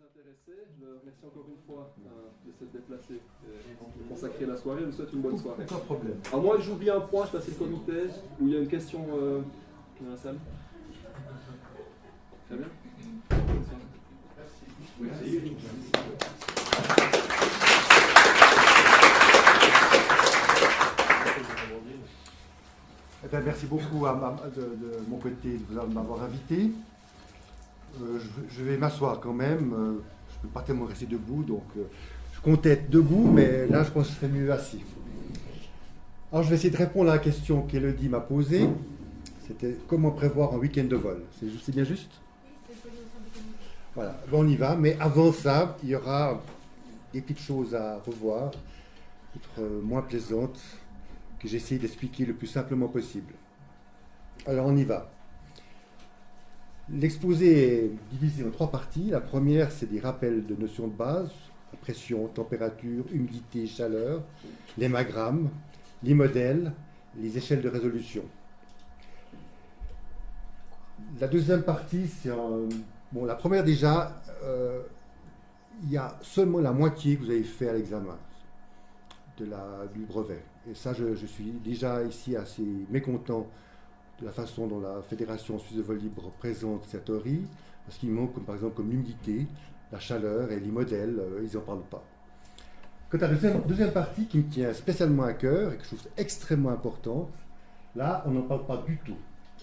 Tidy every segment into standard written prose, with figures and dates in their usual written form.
intéressé. Je le remercie encore une fois de s'être déplacé et de consacrer la soirée. Je vous souhaite une bonne soirée. Aucun problème. À moins que j'oublie un point, je passe le comité où il y a une question dans la salle. Très bien. Bonne soirée. Merci. Eh bien, merci beaucoup de mon côté de m'avoir invité. Je vais m'asseoir quand même. Je ne peux pas tellement rester debout, donc je comptais être debout, mais là je pense que ce serait mieux assis. Alors je vais essayer de répondre à la question qu'Elodie m'a posée. C'était comment prévoir un week-end de vol. C'est bien juste? Voilà, bon, on y va, mais avant ça, il y aura des petites choses à revoir, peut-être moins plaisantes, que j'essaie d'expliquer le plus simplement possible. Alors on y va. L'exposé est divisé en 3 parties. La première, c'est des rappels de notions de base, pression, température, humidité, chaleur, l'hémagramme, les modèles, les échelles de résolution. La deuxième partie, c'est bon, la première déjà, il y a seulement la moitié que vous avez fait à l'examen du brevet. Et ça, je suis déjà ici assez mécontent de la façon dont la Fédération Suisse de vol libre présente cette théorie, parce qu'il manque, par exemple, comme l'humidité, la chaleur et les modèles, ils n'en parlent pas. Quant à la deuxième partie qui me tient spécialement à cœur et que je trouve extrêmement importante, là, on n'en parle pas du tout.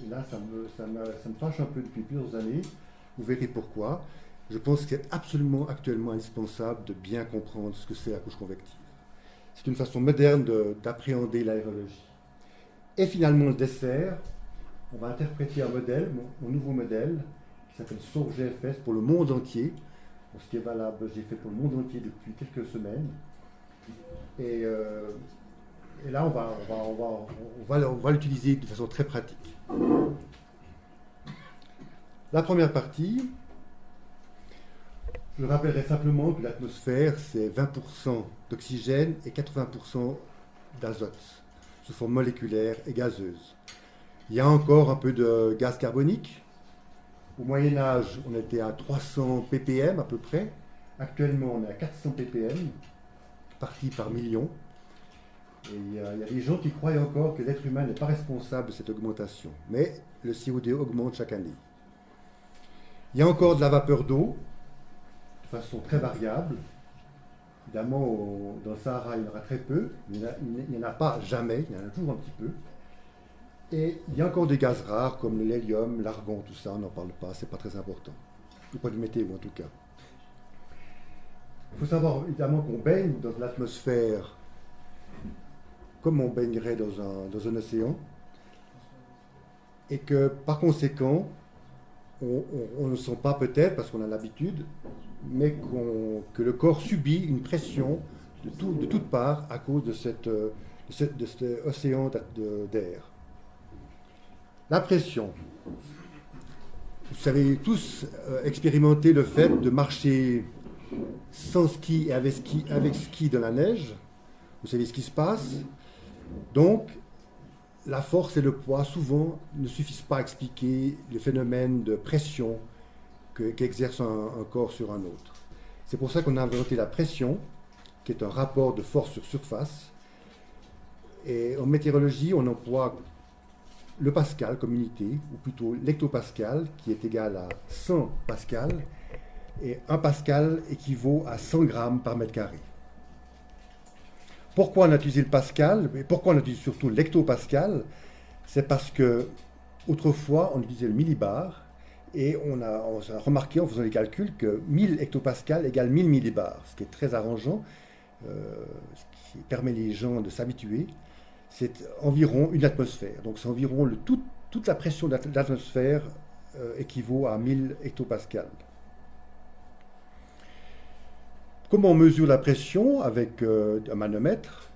Et là, ça me fâche un peu depuis plusieurs années. Vous verrez pourquoi. Je pense que c'est absolument actuellement indispensable de bien comprendre ce que c'est la couche convective. C'est une façon moderne d'appréhender l'aérologie. Et finalement, le dessert, on va interpréter un modèle, mon nouveau modèle, qui s'appelle SOAR GFS pour le monde entier. Pour ce qui est valable, j'ai fait pour le monde entier depuis quelques semaines. Et là, on va l'utiliser de façon très pratique. La première partie, je rappellerai simplement que l'atmosphère, c'est 20% d'oxygène et 80% d'azote, sous forme moléculaire et gazeuse. Il y a encore un peu de gaz carbonique. Au Moyen-Âge, on était à 300 ppm à peu près. Actuellement, on est à 400 ppm, parties par million. Et il y a des gens qui croient encore que l'être humain n'est pas responsable de cette augmentation. Mais le CO2 augmente chaque année. Il y a encore de la vapeur d'eau, de façon très variable. Évidemment, dans le Sahara, il y en aura très peu. Il n'y en a pas jamais, il y en a toujours un petit peu. Et il y a encore des gaz rares comme l'hélium, l'argon, tout ça, on n'en parle pas, c'est pas très important. Du point de météo en tout cas. Il faut savoir évidemment qu'on baigne dans l'atmosphère comme on baignerait dans un océan. Et que par conséquent, on ne sent pas peut-être, parce qu'on a l'habitude, mais que le corps subit une pression de toutes parts à cause de cet océan d'air. La pression. Vous savez tous expérimenter le fait de marcher sans ski et avec ski dans la neige. Vous savez ce qui se passe. Donc, la force et le poids, souvent, ne suffisent pas à expliquer le phénomène de pression qu'exerce un corps sur un autre. C'est pour ça qu'on a inventé la pression, qui est un rapport de force sur surface. Et en météorologie, on emploie le pascal comme unité, ou plutôt l'hectopascal, qui est égal à 100 pascal, et 1 pascal équivaut à 100 grammes par mètre carré. Pourquoi on a utilisé le pascal, et pourquoi on a utilisé surtout l'hectopascal? C'est parce que autrefois, on utilisait le millibar, et on a remarqué en faisant les calculs que 1000 hectopascal égale 1000 millibars, ce qui est très arrangeant, ce qui permet les gens de s'habituer. C'est environ une atmosphère. Donc c'est environ toute la pression de l'atmosphère équivaut à 1000 hectopascal. Comment on mesure la pression? Avec un manomètre,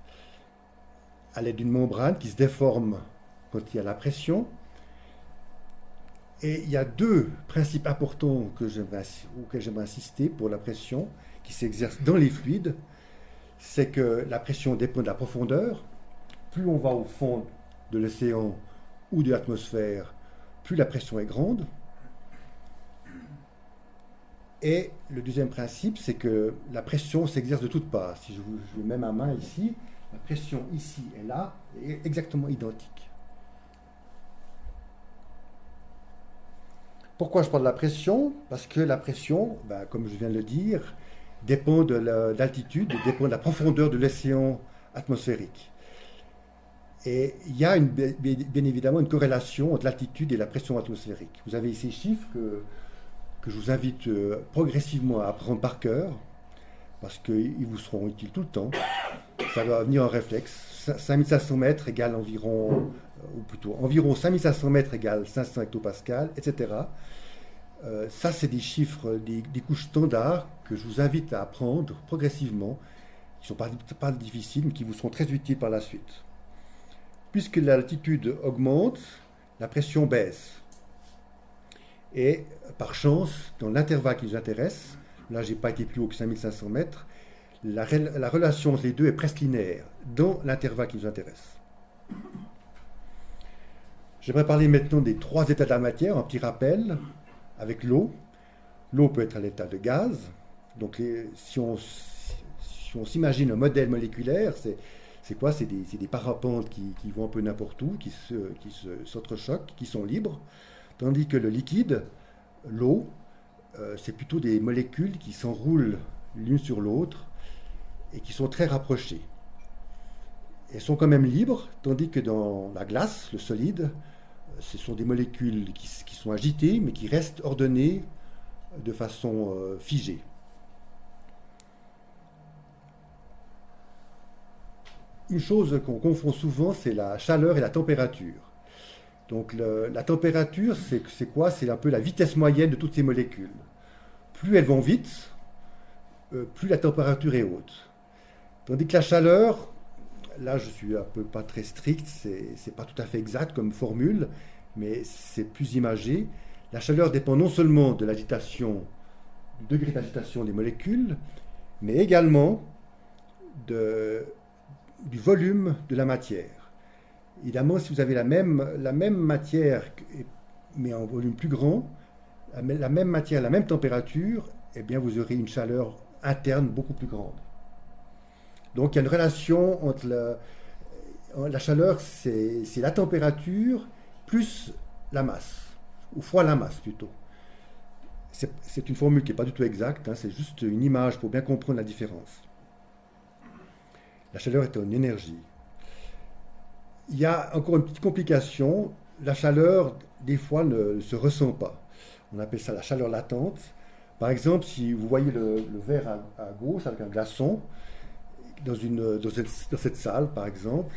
à l'aide d'une membrane qui se déforme quand il y a la pression. Et il y a 2 principes importants auxquels j'aimerais insister pour la pression qui s'exerce dans les fluides. C'est que la pression dépend de la profondeur. Plus on va au fond de l'océan ou de l'atmosphère, plus la pression est grande. Et le deuxième principe, c'est que la pression s'exerce de toutes parts. Si je mets ma main ici, la pression ici et là est exactement identique. Pourquoi je parle de la pression? Parce que la pression, comme je viens de le dire, dépend de l'altitude, dépend de la profondeur de l'océan atmosphérique. Et il y a bien évidemment une corrélation entre l'altitude et la pression atmosphérique. Vous avez ces chiffres que je vous invite progressivement à apprendre par cœur, parce qu'ils vous seront utiles tout le temps. Ça va venir en réflexe. 5500 mètres égale environ 5500 mètres égale 500 hectopascales, etc. Ça, c'est des chiffres, des couches standards que je vous invite à apprendre progressivement, qui ne sont pas difficiles, mais qui vous seront très utiles par la suite. Puisque l'altitude augmente, la pression baisse. Et par chance, dans l'intervalle qui nous intéresse, là, je n'ai pas été plus haut que 5500 mètres, la relation entre les deux est presque linéaire, dans l'intervalle qui nous intéresse. J'aimerais parler maintenant des 3 états de la matière, un petit rappel, avec l'eau. L'eau peut être à l'état de gaz. Donc, si on s'imagine un modèle moléculaire, c'est quoi? C'est des parapentes qui vont un peu n'importe où, qui s'entrechoquent, qui sont libres. Tandis que le liquide, l'eau, c'est plutôt des molécules qui s'enroulent l'une sur l'autre et qui sont très rapprochées. Elles sont quand même libres, tandis que dans la glace, le solide, ce sont des molécules qui sont agitées, mais qui restent ordonnées de façon figée. Une chose qu'on confond souvent, c'est la chaleur et la température. Donc la température, c'est quoi? C'est un peu la vitesse moyenne de toutes ces molécules. Plus elles vont vite, plus la température est haute. Tandis que la chaleur, là je suis un peu pas très strict, c'est pas tout à fait exact comme formule, mais c'est plus imagé. La chaleur dépend non seulement de l'agitation, du degré d'agitation des molécules, mais également du volume de la matière. Évidemment, si vous avez la même matière, mais en volume plus grand, la même matière, la même température, eh bien vous aurez une chaleur interne beaucoup plus grande. Donc il y a une relation entre la chaleur, c'est la température plus la masse, ou fois la masse plutôt. C'est une formule qui n'est pas du tout exacte, hein, c'est juste une image pour bien comprendre la différence. La chaleur est une énergie. Il y a encore une petite complication, la chaleur, des fois, ne se ressent pas. On appelle ça la chaleur latente. Par exemple, si vous voyez le verre à gauche avec un glaçon, dans cette salle, par exemple,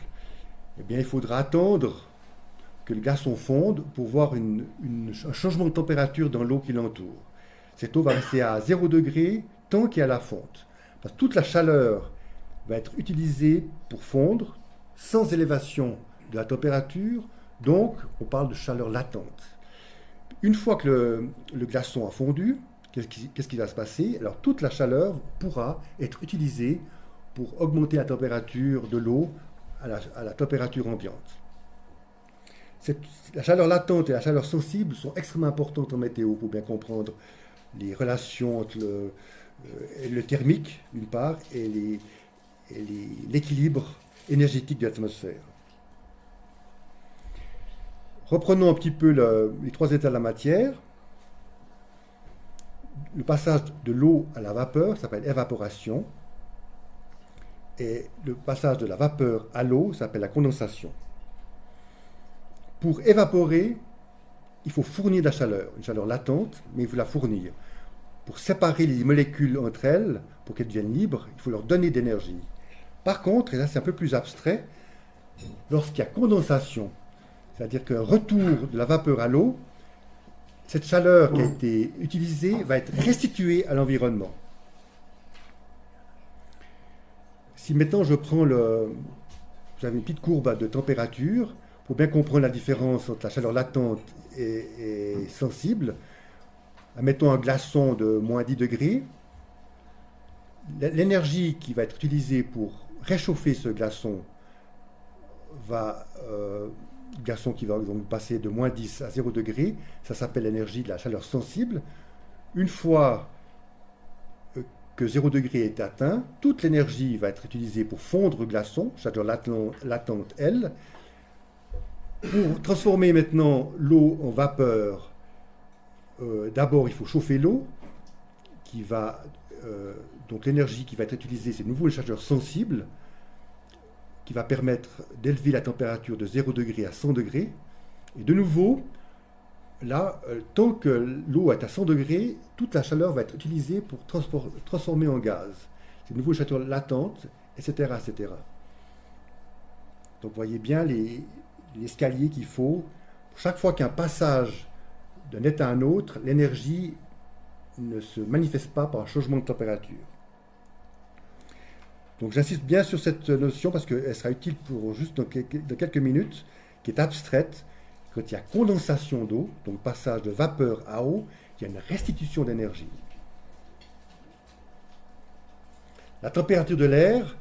eh bien, il faudra attendre que le glaçon fonde pour voir un changement de température dans l'eau qui l'entoure. Cette eau va rester à 0 degré tant qu'il y a la fonte. Parce que toute la chaleur va être utilisée pour fondre sans élévation de la température, donc on parle de chaleur latente. Une fois que le glaçon a fondu, qu'est-ce qui va se passer? Alors toute la chaleur pourra être utilisée pour augmenter la température de l'eau à la température ambiante. La chaleur latente et la chaleur sensible sont extrêmement importantes en météo pour bien comprendre les relations entre le thermique, d'une part, et l'équilibre énergétique de l'atmosphère. Reprenons un petit peu les 3 états de la matière. Le passage de l'eau à la vapeur s'appelle évaporation. Et le passage de la vapeur à l'eau s'appelle la condensation. Pour évaporer, il faut fournir de la chaleur, une chaleur latente, mais il faut la fournir. Pour séparer les molécules entre elles, pour qu'elles deviennent libres, il faut leur donner d'énergie. Par contre, et là c'est un peu plus abstrait, lorsqu'il y a condensation, c'est-à-dire qu'un retour de la vapeur à l'eau, cette chaleur qui a été utilisée va être restituée à l'environnement. Si maintenant je prends vous avez une petite courbe de température, pour bien comprendre la différence entre la chaleur latente et sensible, mettons un glaçon de moins 10 degrés, l'énergie qui va être utilisée pour réchauffer ce glaçon glaçon qui va donc passer de moins 10 à 0 degré, ça s'appelle l'énergie de la chaleur sensible. Une fois que 0 degré est atteint, toute l'énergie va être utilisée pour fondre le glaçon, chaleur latente L. Pour transformer maintenant l'eau en vapeur, d'abord il faut chauffer l'eau, donc l'énergie qui va être utilisée, c'est de nouveau une chaleur sensible, qui va permettre d'élever la température de 0 degré à 100 degrés. Et de nouveau, là, tant que l'eau est à 100 degrés, toute la chaleur va être utilisée pour transformer en gaz. C'est de nouveau une chaleur latente, etc., etc. Donc vous voyez bien l'escalier qu'il faut. Chaque fois qu'il y a un passage d'un état à un autre, l'énergie ne se manifeste pas par un changement de température. Donc j'insiste bien sur cette notion parce qu'elle sera utile pour juste dans quelques minutes, qui est abstraite. Quand il y a condensation d'eau, donc passage de vapeur à eau, il y a une restitution d'énergie. La température de l'air,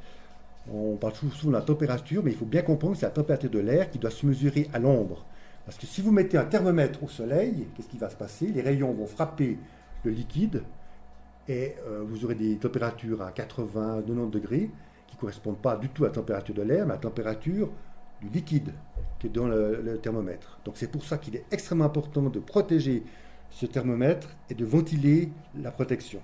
on parle souvent de la température, mais il faut bien comprendre que c'est la température de l'air qui doit se mesurer à l'ombre. Parce que si vous mettez un thermomètre au soleil, qu'est-ce qui va se passer? Les rayons vont frapper le liquide et vous aurez des températures à 80, 90 degrés qui ne correspondent pas du tout à la température de l'air, mais à la température du liquide qui est dans le thermomètre. Donc c'est pour ça qu'il est extrêmement important de protéger ce thermomètre et de ventiler la protection.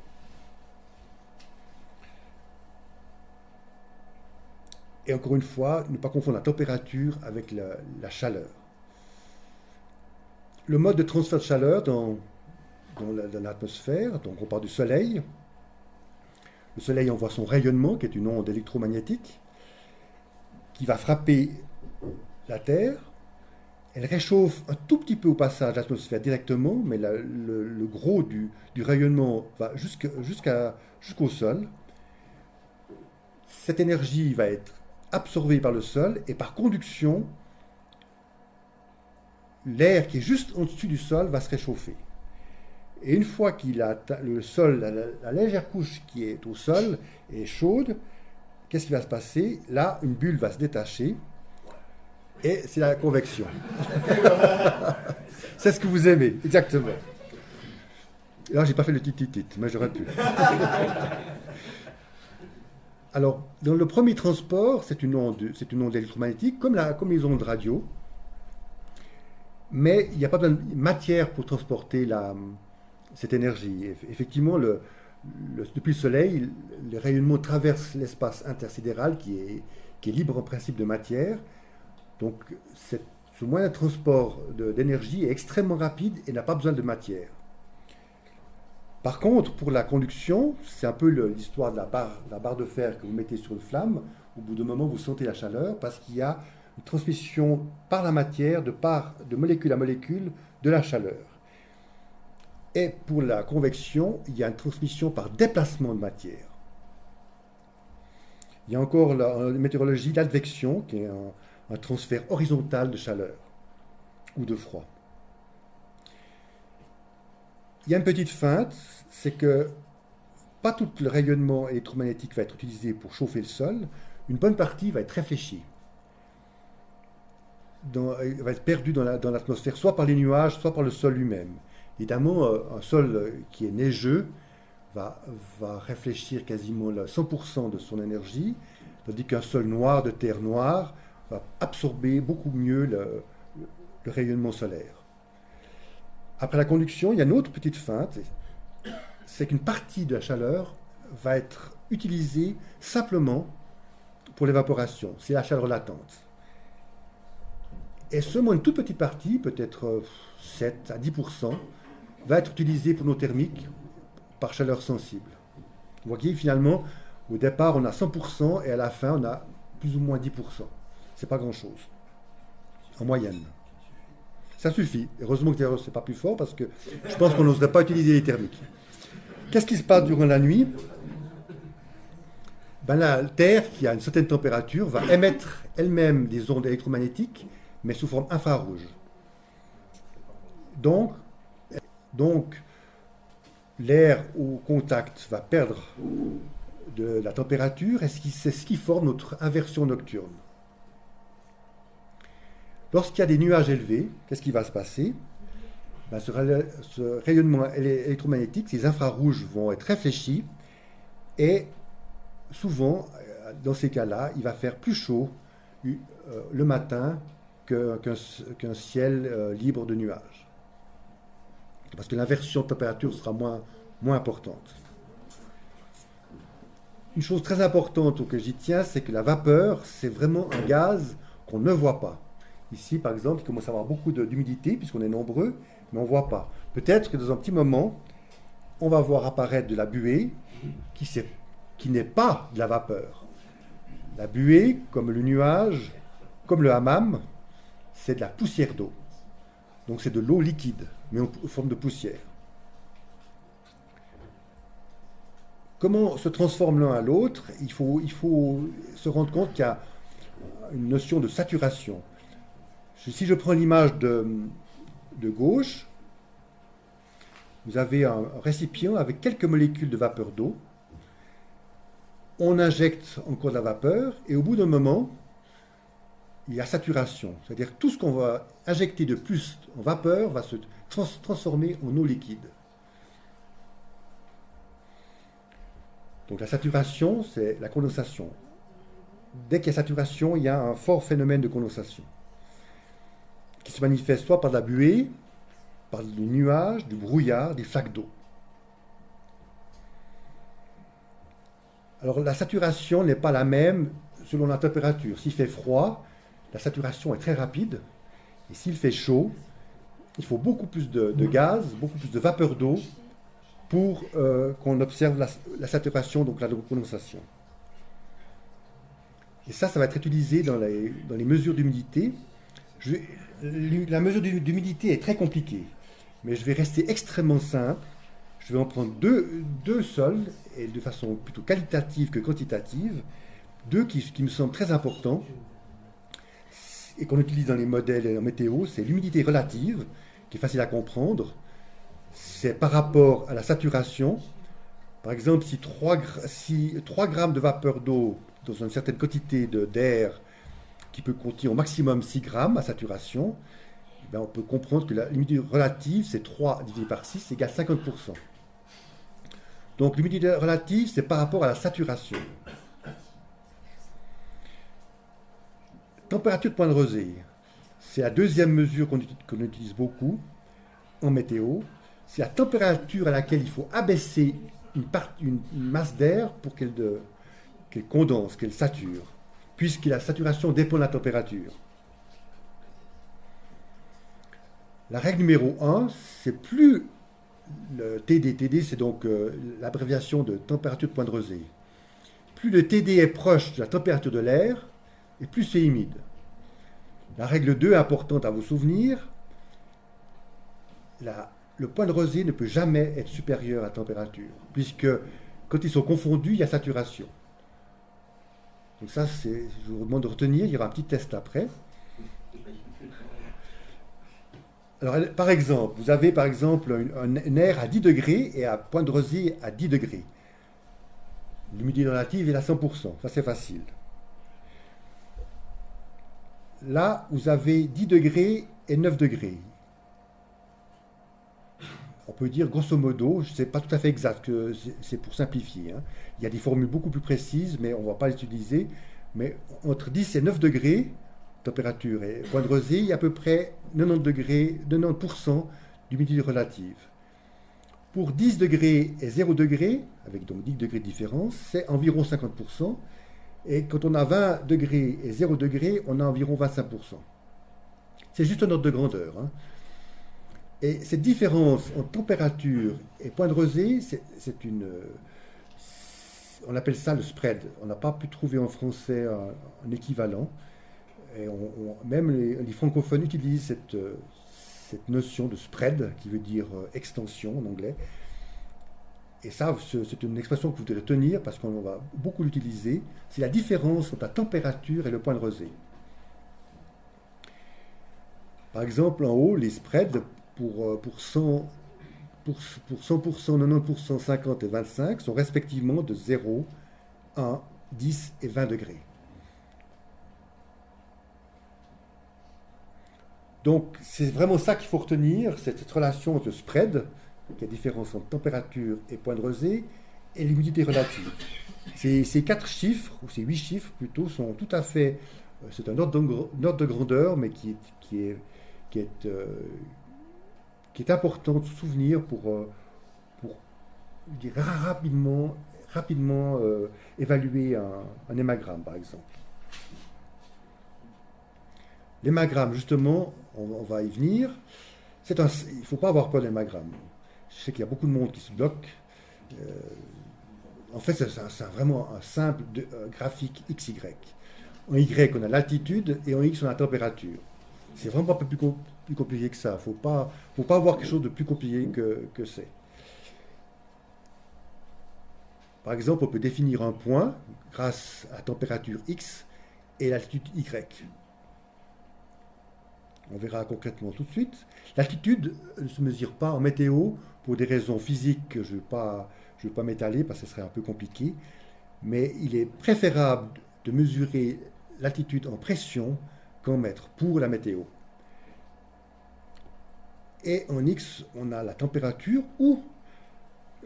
Et encore une fois, ne pas confondre la température avec la chaleur. Le mode de transfert de chaleur dans l'atmosphère, donc on part du soleil. Le soleil envoie son rayonnement, qui est une onde électromagnétique, qui va frapper la Terre. Elle réchauffe un tout petit peu au passage l'atmosphère directement, mais le gros du rayonnement va jusqu'au sol. Cette énergie va être absorbée par le sol et par conduction, l'air qui est juste au-dessus du sol va se réchauffer. Et une fois qu'il a atteint le sol, la légère couche qui est au sol est chaude, qu'est-ce qui va se passer? Là, une bulle va se détacher et c'est la convection. C'est ce que vous aimez, exactement. Là, j'ai pas fait le titit, mais j'aurais pu. Alors, dans le premier transport, c'est une onde électromagnétique, comme les ondes radio, mais il n'y a pas besoin de matière pour transporter cette énergie. Effectivement, depuis le Soleil, le rayonnement traverse l'espace intersidéral qui est libre en principe de matière. Donc, ce moyen de transport d'énergie est extrêmement rapide et n'a pas besoin de matière. Par contre, pour la conduction, c'est un peu l'histoire de la barre de fer que vous mettez sur une flamme. Au bout d'un moment, vous sentez la chaleur parce qu'il y a une transmission par la matière, de molécule à molécule, de la chaleur. Et pour la convection, il y a une transmission par déplacement de matière. Il y a encore en météorologie l'advection, qui est un transfert horizontal de chaleur ou de froid. Il y a une petite feinte, c'est que pas tout le rayonnement électromagnétique va être utilisé pour chauffer le sol, une bonne partie va être réfléchie. Va être perdu dans l'atmosphère, soit par les nuages, soit par le sol lui-même. Évidemment, un sol qui est neigeux va réfléchir quasiment 100% de son énergie, tandis qu'un sol noir, de terre noire, va absorber beaucoup mieux le rayonnement solaire. Après la conduction, il y a une autre petite feinte, c'est qu'une partie de la chaleur va être utilisée simplement pour l'évaporation. C'est la chaleur latente. Et seulement une toute petite partie, peut-être 7 à 10%, va être utilisée pour nos thermiques par chaleur sensible. Vous voyez, finalement, au départ, on a 100% et à la fin, on a plus ou moins 10%. C'est pas grand-chose, en moyenne. Ça suffit. Heureusement que ce n'est pas plus fort parce que je pense qu'on n'oserait pas utiliser les thermiques. Qu'est-ce qui se passe durant la nuit? La Terre, qui a une certaine température, va émettre elle-même des ondes électromagnétiques, mais sous forme infrarouge. Donc l'air au contact va perdre de la température et c'est ce qui forme notre inversion nocturne. Lorsqu'il y a des nuages élevés, qu'est-ce qui va se passer? Ce rayonnement électromagnétique, ces infrarouges vont être réfléchis Et souvent, dans ces cas-là, il va faire plus chaud le matin qu'un ciel libre de nuages. Parce que l'inversion de température sera moins importante. Une chose très importante que j'y tiens, c'est que la vapeur, c'est vraiment un gaz qu'on ne voit pas. Ici, par exemple, il commence à avoir beaucoup d'humidité, puisqu'on est nombreux, mais on ne voit pas. Peut-être que dans un petit moment, on va voir apparaître de la buée qui n'est pas de la vapeur. La buée, comme le nuage, comme le hammam, c'est de la poussière d'eau. Donc c'est de l'eau liquide, mais en forme de poussière. Comment se transforme l'un à l'autre? Il faut se rendre compte qu'il y a une notion de saturation. Si je prends l'image de gauche, vous avez un récipient avec quelques molécules de vapeur d'eau. On injecte encore de la vapeur et au bout d'un moment, il y a saturation. C'est-à-dire que tout ce qu'on va injecter de plus en vapeur va se transformer en eau liquide. Donc la saturation, c'est la condensation. Dès qu'il y a saturation, il y a un fort phénomène de condensation qui se manifeste soit par de la buée, par du nuage, du brouillard, des flaques d'eau. Alors la saturation n'est pas la même selon la température. S'il fait froid, la saturation est très rapide. Et s'il fait chaud, il faut beaucoup plus de gaz, beaucoup plus de vapeur d'eau pour qu'on observe la saturation, donc la condensation. Et ça va être utilisé dans les mesures d'humidité. La mesure d'humidité est très compliquée, mais je vais rester extrêmement simple. Je vais en prendre deux seuls, et de façon plutôt qualitative que quantitative, deux qui me semblent très importants, et qu'on utilise dans les modèles en météo, c'est l'humidité relative, qui est facile à comprendre. C'est par rapport à la saturation. Par exemple, si 3 grammes de vapeur d'eau dans une certaine quantité d'air qui peut contenir au maximum 6 grammes à saturation, eh bien, on peut comprendre que l'humidité relative, c'est 3 divisé par 6 égale 50%. Donc l'humidité relative, c'est par rapport à la saturation. Température de point de rosée, c'est la deuxième mesure qu'on utilise beaucoup en météo. C'est la température à laquelle il faut abaisser une masse d'air pour qu'elle condense, qu'elle sature, puisque la saturation dépend de la température. La règle numéro 1, c'est plus le TD. TD, c'est donc l'abréviation de température de point de rosée. Plus le TD est proche de la température de l'air, et plus c'est humide. La règle 2 est importante à vous souvenir. Le point de rosée ne peut jamais être supérieur à la température, puisque quand ils sont confondus, il y a saturation. Donc ça, je vous demande de retenir, il y aura un petit test après. Alors, par exemple, vous avez par exemple un air à 10 degrés et un point de rosée à 10 degrés. L'humidité relative est à 100%, ça c'est facile. Là, vous avez 10 degrés et 9 degrés. On peut dire grosso modo, ce n'est pas tout à fait exact, c'est pour simplifier. Hein. Il y a des formules beaucoup plus précises, mais on ne va pas les utiliser. Mais entre 10 et 9 degrés, température et point de rosée, il y a à peu près 90% d'humidité relative. Pour 10 degrés et 0 degrés, avec donc 10 degrés de différence, c'est environ 50%. Et quand on a 20 degrés et 0 degrés, on a environ 25%. C'est juste un ordre de grandeur. Hein. Et cette différence en température et point de rosée, on appelle ça le spread. On n'a pas pu trouver en français un équivalent. Et même les francophones utilisent cette notion de spread, qui veut dire extension en anglais. Et ça, c'est une expression que vous devez retenir parce qu'on va beaucoup l'utiliser. C'est la différence entre la température et le point de rosée. Par exemple, en haut, les spreads pour 100%, 90%, 50 et 25 sont respectivement de 0, 1, 10 et 20 degrés. Donc, c'est vraiment ça qu'il faut retenir, cette relation entre le spread, qui est la différence entre température et point de rosée, et l'humidité relative. Ces 4 chiffres, ou ces 8 chiffres plutôt, sont tout à fait... C'est un ordre de grandeur, mais qui est important de se souvenir pour je dirais, rapidement évaluer un hémagramme, par exemple. L'hémagramme, justement, on va y venir. Il ne faut pas avoir peur de l'hémagramme. Je sais qu'il y a beaucoup de monde qui se bloque. En fait, c'est vraiment un simple graphique XY. En Y, on a l'altitude et en X, on a la température. C'est vraiment pas plus compliqué que ça. Il ne faut pas avoir quelque chose de plus compliqué que c'est. Par exemple, on peut définir un point grâce à la température X et l'altitude Y. On verra concrètement tout de suite. L'altitude ne se mesure pas en météo pour des raisons physiques que je ne veux pas m'étaler parce que ce serait un peu compliqué. Mais il est préférable de mesurer l'altitude en pression qu'en mètres pour la météo. Et en X, on a la température ou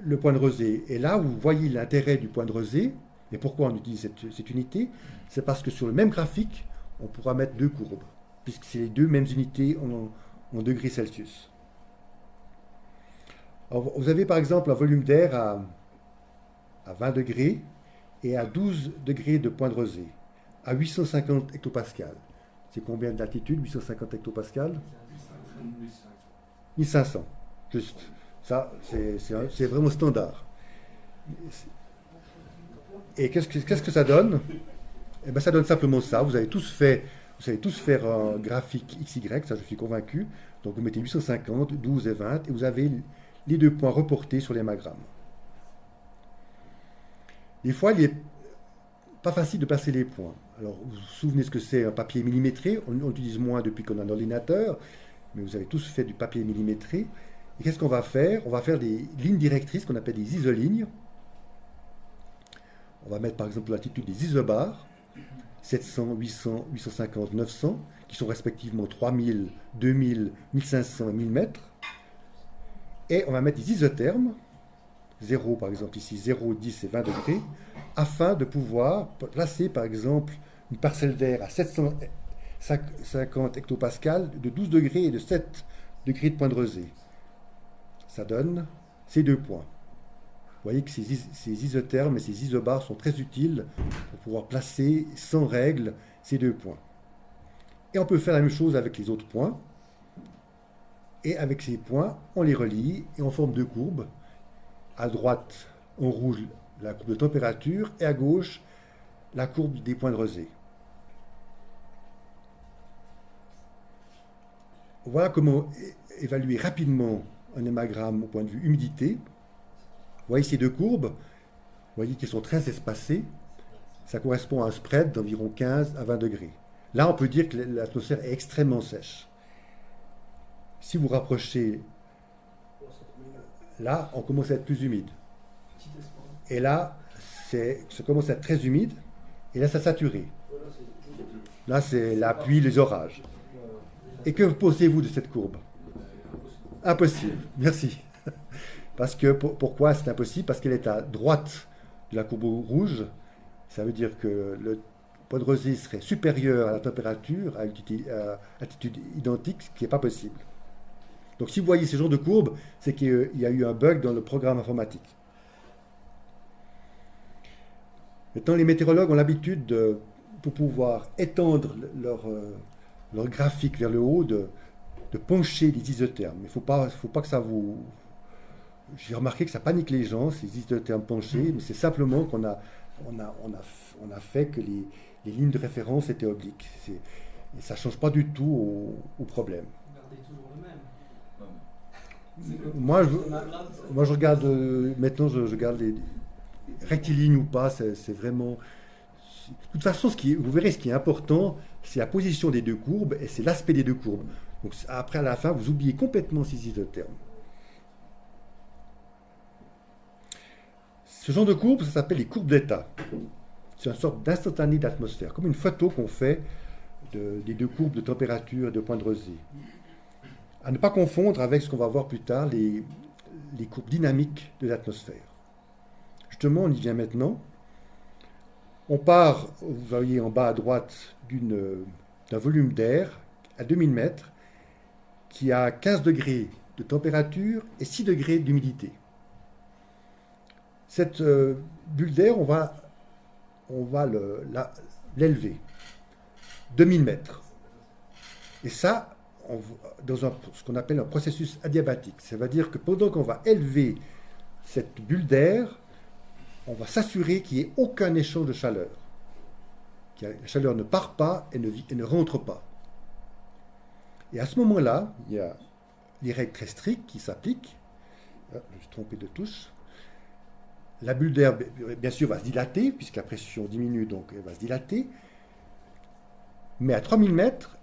le point de rosée. Et là, vous voyez l'intérêt du point de rosée. Et pourquoi on utilise cette unité? C'est parce que sur le même graphique, on pourra mettre 2 courbes, puisque c'est les 2 mêmes unités en degrés Celsius. Alors, vous avez par exemple un volume d'air à 20 degrés et à 12 degrés de point de rosée, à 850 hectopascales. C'est combien d'altitude, 850 hectopascales? 1500, juste. Ça, c'est vraiment standard. Et qu'est-ce que ça donne? Eh bien, ça donne simplement ça. Vous savez tous faire un graphique XY, ça je suis convaincu. Donc vous mettez 850, 12 et 20, et vous avez les 2 points reportés sur l'hémagramme. Des fois, il n'est pas facile de placer les points. Alors, vous vous souvenez ce que c'est un papier millimétré? On utilise moins depuis qu'on a un ordinateur, mais vous avez tous fait du papier millimétré. Et qu'est-ce qu'on va faire? On va faire des lignes directrices qu'on appelle des isolignes. On va mettre par exemple l'altitude des isobars, 700, 800, 850, 900, qui sont respectivement 3000, 2000, 1500 et 1000 mètres. Et on va mettre des isothermes, 0 par exemple ici, 0, 10 et 20 degrés, afin de pouvoir placer par exemple une parcelle d'air à 750 hectopascales de 12 degrés et de 7 degrés de point de rosée. Ça donne ces 2 points. Vous voyez que ces isothermes et ces isobars sont très utiles pour pouvoir placer sans règle ces 2 points. Et on peut faire la même chose avec les autres points. Et avec ces points, on les relie et on forme 2 courbes. À droite, en rouge, la courbe de température et à gauche, la courbe des points de rosée. Voilà comment évaluer rapidement un hémagramme au point de vue humidité. Vous voyez ces 2 courbes, vous voyez qu'elles sont très espacées. Ça correspond à un spread d'environ 15 à 20 degrés. Là, on peut dire que l'atmosphère est extrêmement sèche. Si vous rapprochez, là, on commence à être plus humide. Et là, ça commence à être très humide. Et là, ça saturé. Là, c'est la pluie, les orages. Et que pensez-vous de cette courbe? Impossible. Merci. Parce que, pourquoi c'est impossible? Parce qu'elle est à droite de la courbe rouge. Ça veut dire que le point de rosée serait supérieur à la température, à altitude identique, ce qui n'est pas possible. Donc si vous voyez ce genre de courbe, c'est qu'il y a eu un bug dans le programme informatique. Maintenant, les météorologues ont l'habitude, pour pouvoir étendre leur graphique vers le haut, de pencher les isothermes. Il ne faut pas que ça vous... J'ai remarqué que ça panique les gens, ces isothermes penchés, mais c'est simplement qu'on a fait que les lignes de référence étaient obliques. Et ça ne change pas du tout au problème. Gardez toujours le même. Moi, je regarde, maintenant, je garde les rectilignes ou pas, c'est vraiment... De toute façon, vous verrez, ce qui est important, c'est la position des 2 courbes et c'est l'aspect des 2 courbes. Donc après, à la fin, vous oubliez complètement ces isothermes. Ce genre de courbe, ça s'appelle les courbes d'état. C'est une sorte d'instantané d'atmosphère, comme une photo qu'on fait des 2 courbes de température et de point de rosée. À ne pas confondre avec ce qu'on va voir plus tard, les courbes dynamiques de l'atmosphère. justement, on y vient maintenant. On part, vous voyez en bas à droite, d'un volume d'air à 2000 mètres qui a 15 degrés de température et 6 degrés d'humidité. Cette bulle d'air, on va l'élever 2000 mètres. Et ça, dans ce qu'on appelle un processus adiabatique. Ça veut dire que pendant qu'on va élever cette bulle d'air, on va s'assurer qu'il n'y ait aucun échange de chaleur. Que la chaleur ne part pas et ne rentre pas. Et à ce moment-là, il y a des règles très strictes qui s'appliquent. Ah, je me suis trompé de touche. La bulle d'air, bien sûr, va se dilater, puisque la pression diminue, donc elle va se dilater. Mais à 3000 mètres,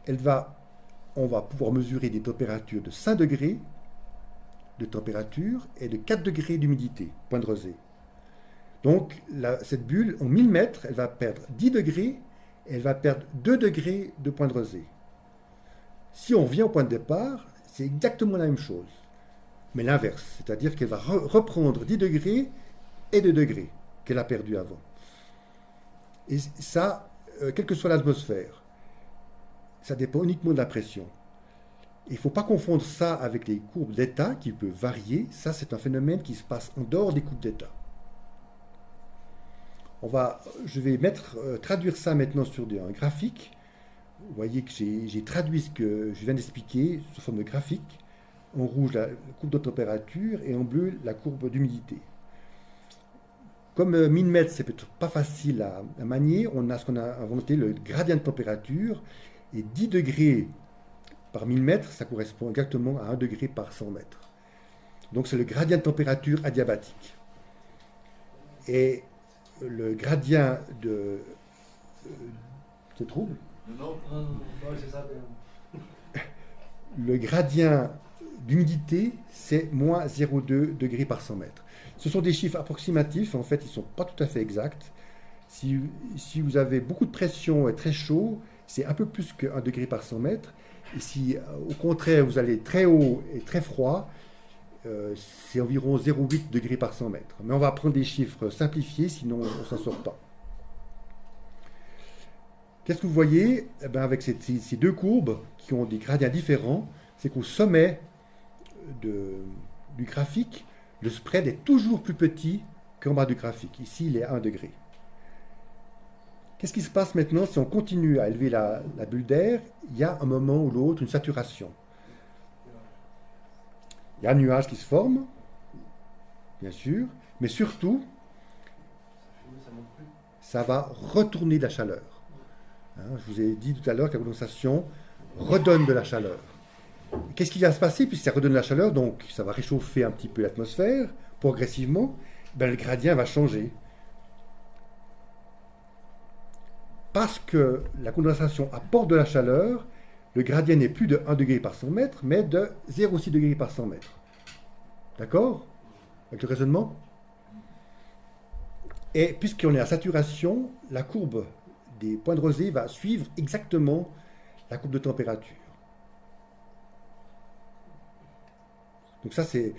on va pouvoir mesurer des températures de 5 degrés de température et de 4 degrés d'humidité, point de rosée. Donc, cette bulle, en 1000 mètres, elle va perdre 10 degrés et elle va perdre 2 degrés de point de rosée. Si on vient au point de départ, c'est exactement la même chose, mais l'inverse, c'est-à-dire qu'elle va reprendre 10 degrés et 2 degrés qu'elle a perdu avant. Et ça, quelle que soit l'atmosphère, ça dépend uniquement de la pression. Il ne faut pas confondre ça avec les courbes d'état qui peuvent varier. Ça, c'est un phénomène qui se passe en dehors des courbes d'état. Je vais traduire ça maintenant sur un graphique. Vous voyez que j'ai traduit ce que je viens d'expliquer sous forme de graphique. En rouge, la courbe de température et en bleu, la courbe d'humidité. Comme 1000 mètres, c'est peut-être pas facile à manier, on a ce qu'on a inventé, le gradient de température. Et 10 degrés par 1000 mètres, ça correspond exactement à 1 degré par 100 mètres. Donc c'est le gradient de température adiabatique. Et le gradient de... c'est trouble ? Non, c'est ça. Le gradient d'humidité, c'est moins 0,2 degrés par 100 mètres. Ce sont des chiffres approximatifs, en fait, ils ne sont pas tout à fait exacts. Si vous avez beaucoup de pression et très chaud, c'est un peu plus que 1 degré par 100 mètres. Et si, au contraire, vous allez très haut et très froid, c'est environ 0,8 degrés par 100 mètres. Mais on va prendre des chiffres simplifiés, sinon on ne s'en sort pas. Qu'est-ce que vous voyez ? Eh bien, avec ces deux courbes qui ont des gradients différents, c'est qu'au sommet du graphique, le spread est toujours plus petit qu'en bas du graphique. Ici, il est à 1 degré. Qu'est-ce qui se passe maintenant si on continue à élever la bulle d'air ? Il y a un moment ou l'autre une saturation. Il y a un nuage qui se forme, bien sûr, mais surtout, ça va retourner de la chaleur. Je vous ai dit tout à l'heure que la condensation redonne de la chaleur. Qu'est-ce qui va se passer puisque ça redonne de la chaleur, donc ça va réchauffer un petit peu l'atmosphère, progressivement, le gradient va changer. Parce que la condensation apporte de la chaleur, le gradient n'est plus de 1 degré par 100 mètres, mais de 0,6 degré par 100 mètres. D'accord ? Avec le raisonnement ? Et puisqu'on est à saturation, la courbe des points de rosée va suivre exactement la courbe de température. Donc ça, c'est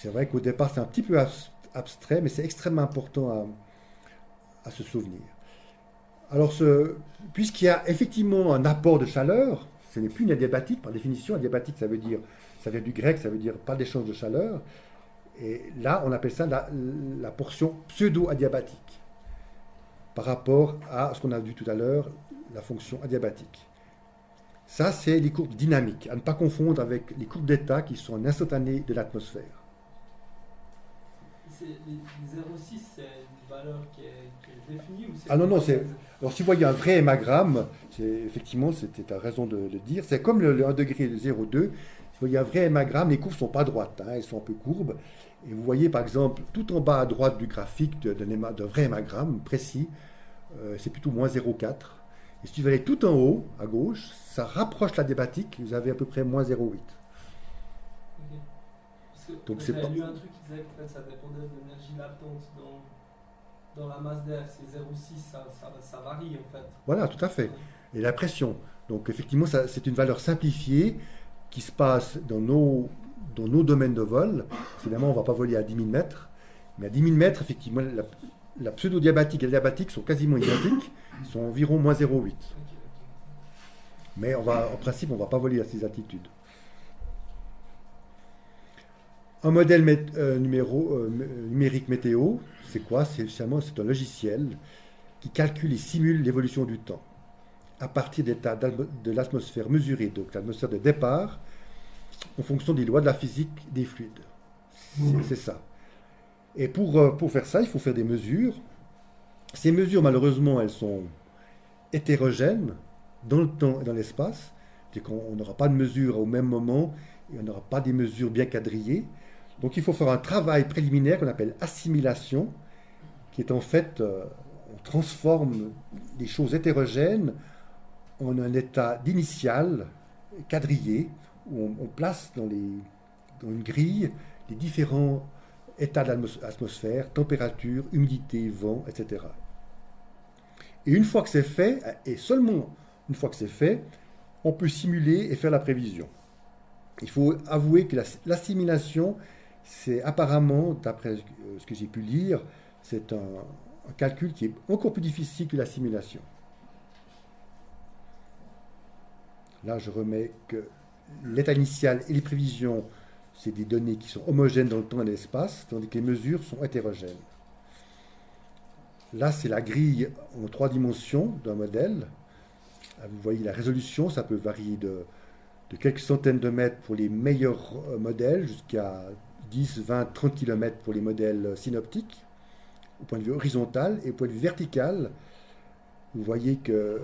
vrai qu'au départ, c'est un petit peu abstrait, mais c'est extrêmement important à se souvenir. Alors, puisqu'il y a effectivement un apport de chaleur, ce n'est plus une adiabatique, par définition. Adiabatique, ça vient du grec, ça veut dire pas d'échange de chaleur. Et là, on appelle ça la portion pseudo-adiabatique, par rapport à ce qu'on a vu tout à l'heure, la fonction adiabatique. Ça, c'est les courbes dynamiques, à ne pas confondre avec les courbes d'état qui sont en instantané de l'atmosphère. Les 0,6, c'est une valeur qui est définie ou c'est... Ah non, alors si vous voyez un vrai hémagramme, effectivement, c'était à raison de le dire, c'est comme le 1 degré de 0,2. Si vous voyez un vrai hémagramme, les courbes ne sont pas droites, elles sont un peu courbes. Et vous voyez par exemple, tout en bas à droite du graphique d'un vrai hémagramme précis, c'est plutôt moins 0,4. Et si vous allez tout en haut, à gauche, ça rapproche l'adiabatique, vous avez à peu près moins 0,8. Okay. Donc j'avais lu un truc qui disait que en fait, ça dépendait de l'énergie latente dans la masse d'air. C'est 0,6, ça varie en fait. Voilà, tout à fait. Et la pression. Donc effectivement, c'est une valeur simplifiée qui se passe dans nos domaines de vol. Évidemment, on ne va pas voler à 10 000 mètres. Mais à 10 000 mètres, effectivement, la pseudo-diabatique et la diabatique sont quasiment identiques, ils sont environ moins 0,8. Mais en principe, on ne va pas voler à ces altitudes. Un modèle numérique météo, c'est quoi? C'est un logiciel qui calcule et simule l'évolution du temps à partir d'états de l'atmosphère mesurée, donc l'atmosphère de départ, en fonction des lois de la physique des fluides. C'est ça. Et pour faire ça, il faut faire des mesures. Ces mesures, malheureusement, elles sont hétérogènes dans le temps et dans l'espace. C'est-à-dire qu'on n'aura pas de mesures au même moment et on n'aura pas des mesures bien quadrillées. Donc il faut faire un travail préliminaire qu'on appelle assimilation, qui est en fait, on transforme des choses hétérogènes en un état d'initial quadrillé, où on place dans une grille les différents état de l'atmosphère, température, humidité, vent, etc. Et une fois que c'est fait, et seulement une fois que c'est fait, on peut simuler et faire la prévision. Il faut avouer que l'assimilation, c'est apparemment, d'après ce que j'ai pu lire, c'est un calcul qui est encore plus difficile que la simulation. Là, je remets que l'état initial et les prévisions, c'est des données qui sont homogènes dans le temps et l'espace, tandis que les mesures sont hétérogènes. Là, c'est la grille en 3 dimensions d'un modèle. Vous voyez la résolution, ça peut varier de quelques centaines de mètres pour les meilleurs modèles, jusqu'à 10, 20, 30 km pour les modèles synoptiques, au point de vue horizontal, et au point de vue vertical, vous voyez que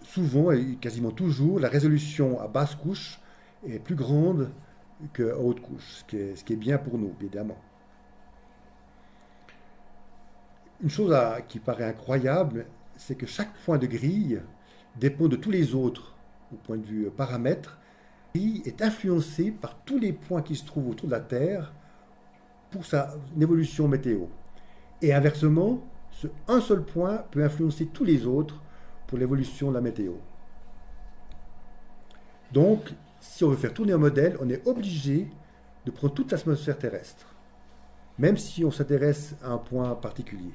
souvent, et quasiment toujours, la résolution à basse couche est plus grande qu'à haute couche, ce qui est bien pour nous, évidemment. Une chose qui paraît incroyable, c'est que chaque point de grille dépend de tous les autres, au point de vue paramètres. La grille est influencée par tous les points qui se trouvent autour de la Terre pour sa évolution météo. Et inversement, un seul point peut influencer tous les autres pour l'évolution de la météo. Donc, si on veut faire tourner un modèle, on est obligé de prendre toute l'atmosphère terrestre, même si on s'intéresse à un point particulier.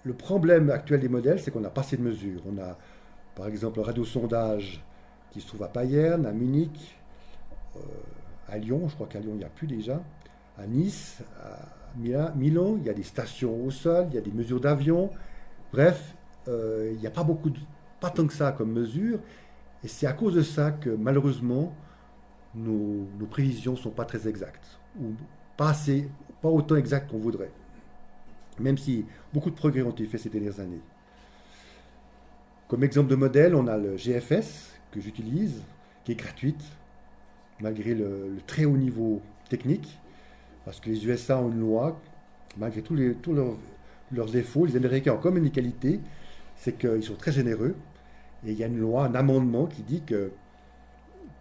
Le problème actuel des modèles, c'est qu'on n'a pas assez de mesures. On a, par exemple, un radiosondage qui se trouve à Payerne, à Munich, à Lyon, je crois qu'à Lyon, il n'y a plus déjà, à Nice, à Milan, il y a des stations au sol, il y a des mesures d'avion. Bref, il n'y a pas tant que ça comme mesure, et c'est à cause de ça que malheureusement nos prévisions ne sont pas très exactes, ou pas autant exactes qu'on voudrait, même si beaucoup de progrès ont été faits ces dernières années. Comme exemple de modèle, on a le GFS que j'utilise, qui est gratuite, malgré le très haut niveau technique, parce que les USA ont une loi, malgré tous leurs défauts, les Américains ont comme une qualité, c'est qu'ils sont très généreux. Et il y a une loi, un amendement qui dit que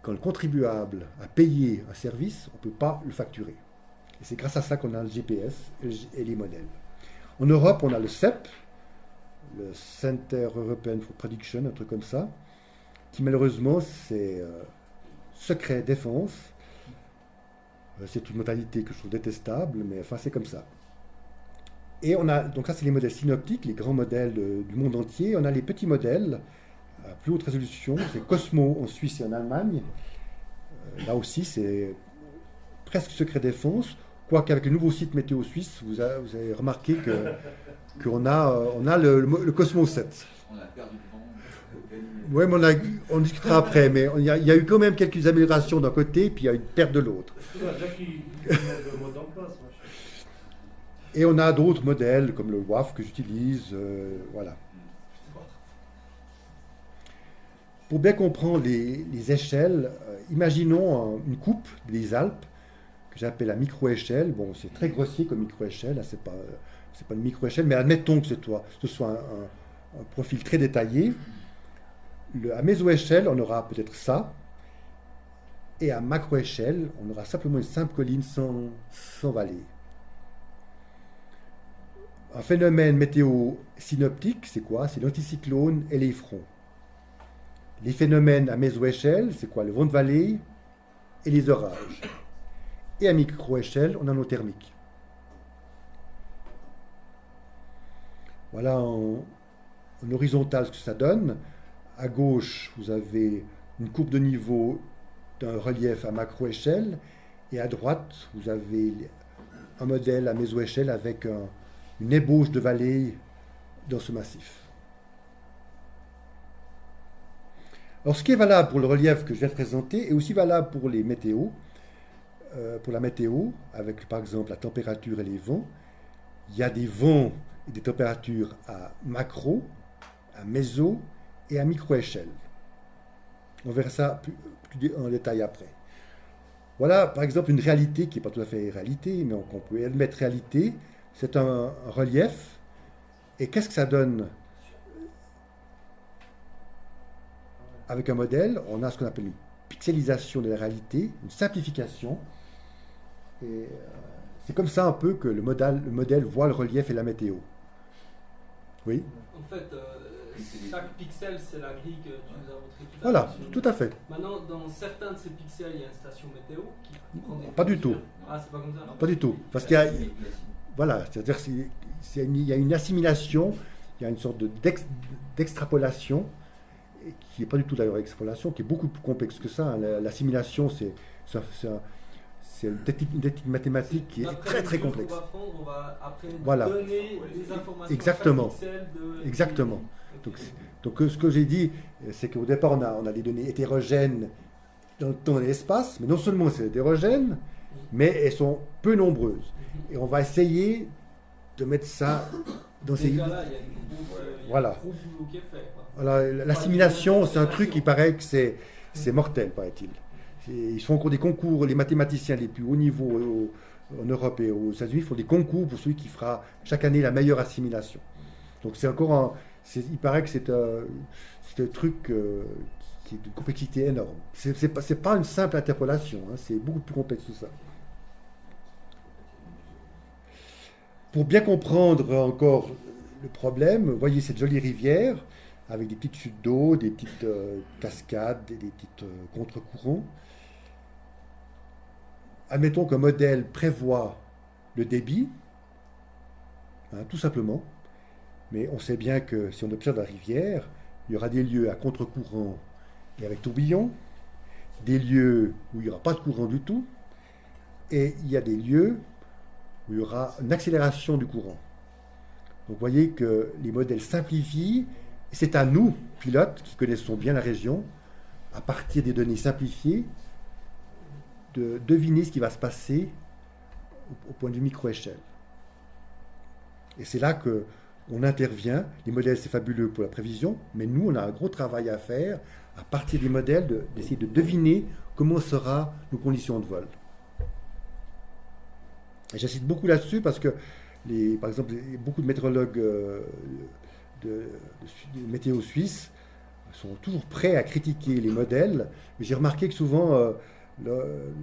quand le contribuable a payé un service, on ne peut pas le facturer. Et c'est grâce à ça qu'on a le GPS et les modèles. En Europe, on a le CEP, le Center European for Prediction, un truc comme ça, qui malheureusement, c'est secret défense. C'est une modalité que je trouve détestable, mais enfin, c'est comme ça. Et on a, donc ça, c'est les modèles synoptiques, les grands modèles du monde entier. On a les petits modèles à plus haute résolution, c'est Cosmo en Suisse et en Allemagne. Là aussi, c'est presque secret défense, quoique avec le nouveau site Météo Suisse, vous avez remarqué qu'on a le Cosmo 7. On a perdu le vent. Oui, mais on discutera après, mais il y a eu quand même quelques améliorations d'un côté, puis il y a eu une perte de l'autre. Et on a d'autres modèles, comme le WAF que j'utilise, voilà. Pour bien comprendre les échelles, imaginons une coupe des Alpes, que j'appelle la micro-échelle. Bon, c'est très grossier comme micro-échelle, hein, c'est pas une micro-échelle, mais admettons que ce soit un profil très détaillé. À méso-échelle, on aura peut-être ça, et à macro-échelle, on aura simplement une simple colline sans vallée. Un phénomène météo synoptique, c'est quoi? C'est l'anticyclone et les fronts. Les phénomènes à méso-échelle, c'est quoi? Le vent de vallée et les orages. et à micro-échelle en nanothermique. Voilà en horizontal ce que ça donne. À gauche, vous avez une courbe de niveau d'un relief à macro-échelle, et à droite, vous avez un modèle à méso-échelle avec une ébauche de vallée dans ce massif. Alors, ce qui est valable pour le relief que je viens de présenter est aussi valable pour les météos. Pour la météo, avec par exemple la température et les vents, il y a des vents et des températures à macro, à méso et à micro-échelle. On verra ça plus en détail après. Voilà, par exemple, une réalité qui n'est pas tout à fait réalité, mais qu'on peut admettre réalité. C'est un relief. Et qu'est-ce que ça donne avec un modèle? On a ce qu'on appelle une pixelisation de la réalité, une simplification. Et c'est comme ça un peu que le modèle voit le relief et la météo. Oui? En fait, chaque pixel, c'est la grille que tu nous as montrée tout à Voilà, l'heure. tout à fait. Maintenant, dans certains de ces pixels, il y a une station météo qui prend des Pas du tout. Ah, c'est pas comme ça? Pas du tout. Parce qu'il y a, voilà, c'est-à-dire qu'il y a une assimilation, il y a une sorte d'extrapolation, qui n'est pas du tout d'ailleurs extrapolation, qui est beaucoup plus complexe que ça. L'assimilation, c'est une technique mathématique qui est très très complexe. On va après Voilà. donner des informations Exactement. à chaque pixel de... Exactement. Ok. Donc ce que j'ai dit, c'est qu'au départ, on a des données hétérogènes dans le temps et l'espace, mais non seulement c'est hétérogène, mais elles sont peu nombreuses. Et on va essayer de mettre ça dans ces... Déjà là, il y a une Voilà. un gros boulot qui est fait, quoi. Alors, l'assimilation, c'est un truc qui paraît que c'est mortel, paraît-il. Ils font encore des concours, les mathématiciens les plus hauts niveaux en Europe et aux États-Unis font des concours pour celui qui fera chaque année la meilleure assimilation. Donc c'est encore il paraît que c'est un truc qui est d'une complexité énorme. C'est pas une simple interpolation, hein, c'est beaucoup plus complexe que ça. Pour bien comprendre encore le problème, voyez cette jolie rivière avec des petites chutes d'eau, des petites cascades, des petites contre-courants. Admettons qu'un modèle prévoit le débit, hein, tout simplement, mais on sait bien que si on observe la rivière, il y aura des lieux à contre-courant et avec tourbillon, des lieux où il n'y aura pas de courant du tout, et il y a des lieux où il y aura une accélération du courant. Donc vous voyez que les modèles simplifient, et c'est à nous, pilotes, qui connaissons bien la région, à partir des données simplifiées, de deviner ce qui va se passer au point de vue micro-échelle. Et c'est là qu'on intervient. Les modèles, c'est fabuleux pour la prévision, mais nous, on a un gros travail à faire à partir des modèles, d'essayer de deviner comment seront nos conditions de vol. Et j'insiste beaucoup là-dessus parce que, par exemple, beaucoup de météorologues de météo suisse sont toujours prêts à critiquer les modèles, mais j'ai remarqué que souvent,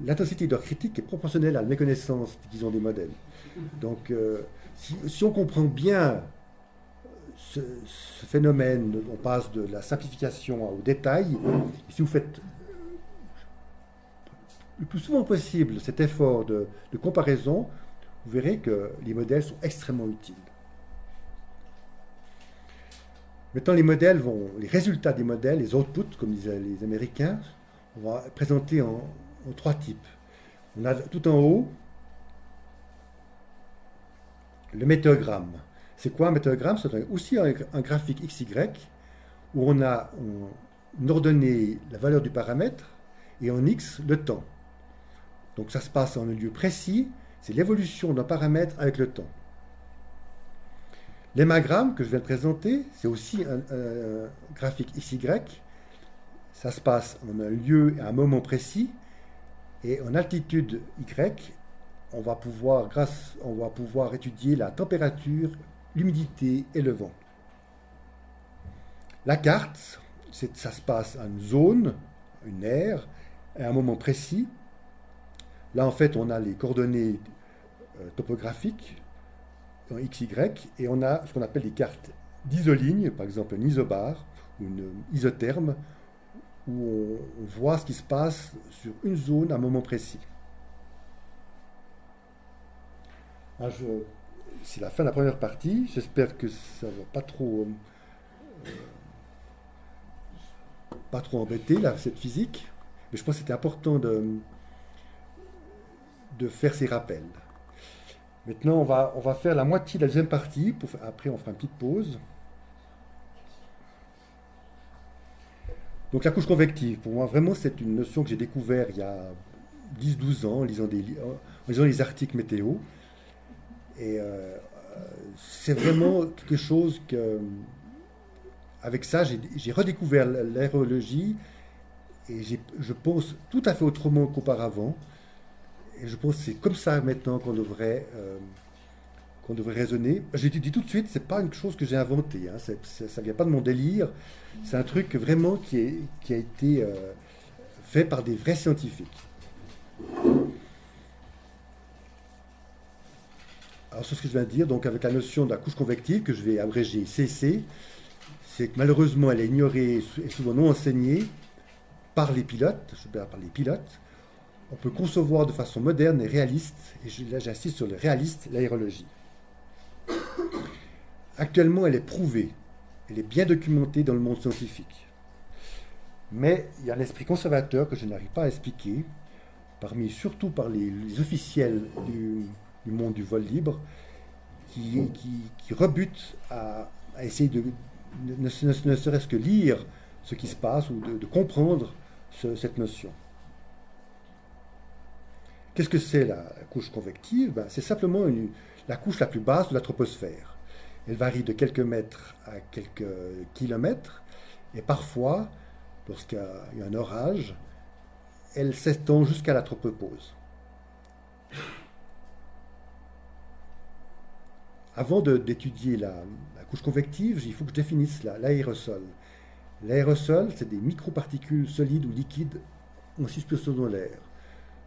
l'intensité de leur critique est proportionnelle à la méconnaissance qu'ils ont des modèles. Donc, si on comprend bien ce phénomène, on passe de la simplification au détail, et si vous faites le plus souvent possible cet effort de comparaison, vous verrez que les modèles sont extrêmement utiles. Maintenant, les résultats des modèles, les outputs, comme disaient les Américains, on va présenter en 3 types. On a tout en haut le météogramme. C'est quoi un météogramme? C'est aussi un graphique XY où on a ordonné la valeur du paramètre et en X le temps. Donc ça se passe en un lieu précis, c'est l'évolution d'un paramètre avec le temps. L'hémagramme que je viens de présenter, c'est aussi un graphique XY. Ça se passe en un lieu et à un moment précis. Et en altitude Y, on va pouvoir étudier la température, l'humidité et le vent. La carte, ça se passe à une zone, une aire, à un moment précis. Là, en fait, on a les coordonnées topographiques en XY, et on a ce qu'on appelle des cartes d'isolignes, par exemple un isobar ou une isotherme, où on voit ce qui se passe sur une zone à un moment précis. Ah, c'est la fin de la première partie. J'espère que ça ne va pas trop embêter là, cette physique. Mais je pense que c'était important de faire ces rappels. Maintenant, on va faire la moitié de la deuxième partie. Après, on fera une petite pause. Donc la couche convective, pour moi, vraiment, c'est une notion que j'ai découverte il y a 10-12 ans en lisant les articles météo. Et c'est vraiment quelque chose que, avec ça, j'ai redécouvert l'aérologie et je pense tout à fait autrement qu'auparavant. Et je pense que c'est comme ça maintenant qu'on devrait raisonner. Je dis tout de suite, c'est pas une chose que j'ai inventée, hein, ça vient pas de mon délire. C'est un truc vraiment qui a été fait par des vrais scientifiques. Alors, c'est ce que je viens de dire, donc avec la notion de la couche convective, que je vais abréger CC, c'est que malheureusement elle est ignorée et souvent non enseignée par les pilotes, On peut concevoir de façon moderne et réaliste, et là j'insiste sur le réaliste, l'aérologie. Actuellement, elle est prouvée, elle est bien documentée dans le monde scientifique. Mais il y a un esprit conservateur que je n'arrive pas à expliquer, surtout par les officiels du monde du vol libre, qui rebutent à essayer de ne serait-ce que lire ce qui se passe ou de comprendre cette notion. Qu'est-ce que c'est la couche convective? C'est simplement la couche la plus basse de la troposphère. Elle varie de quelques mètres à quelques kilomètres, et parfois, lorsqu'il y a un orage, elle s'étend jusqu'à la tropopause. Avant d'étudier la couche convective, il faut que je définisse l'aérosol. L'aérosol, c'est des microparticules solides ou liquides en suspension dans l'air.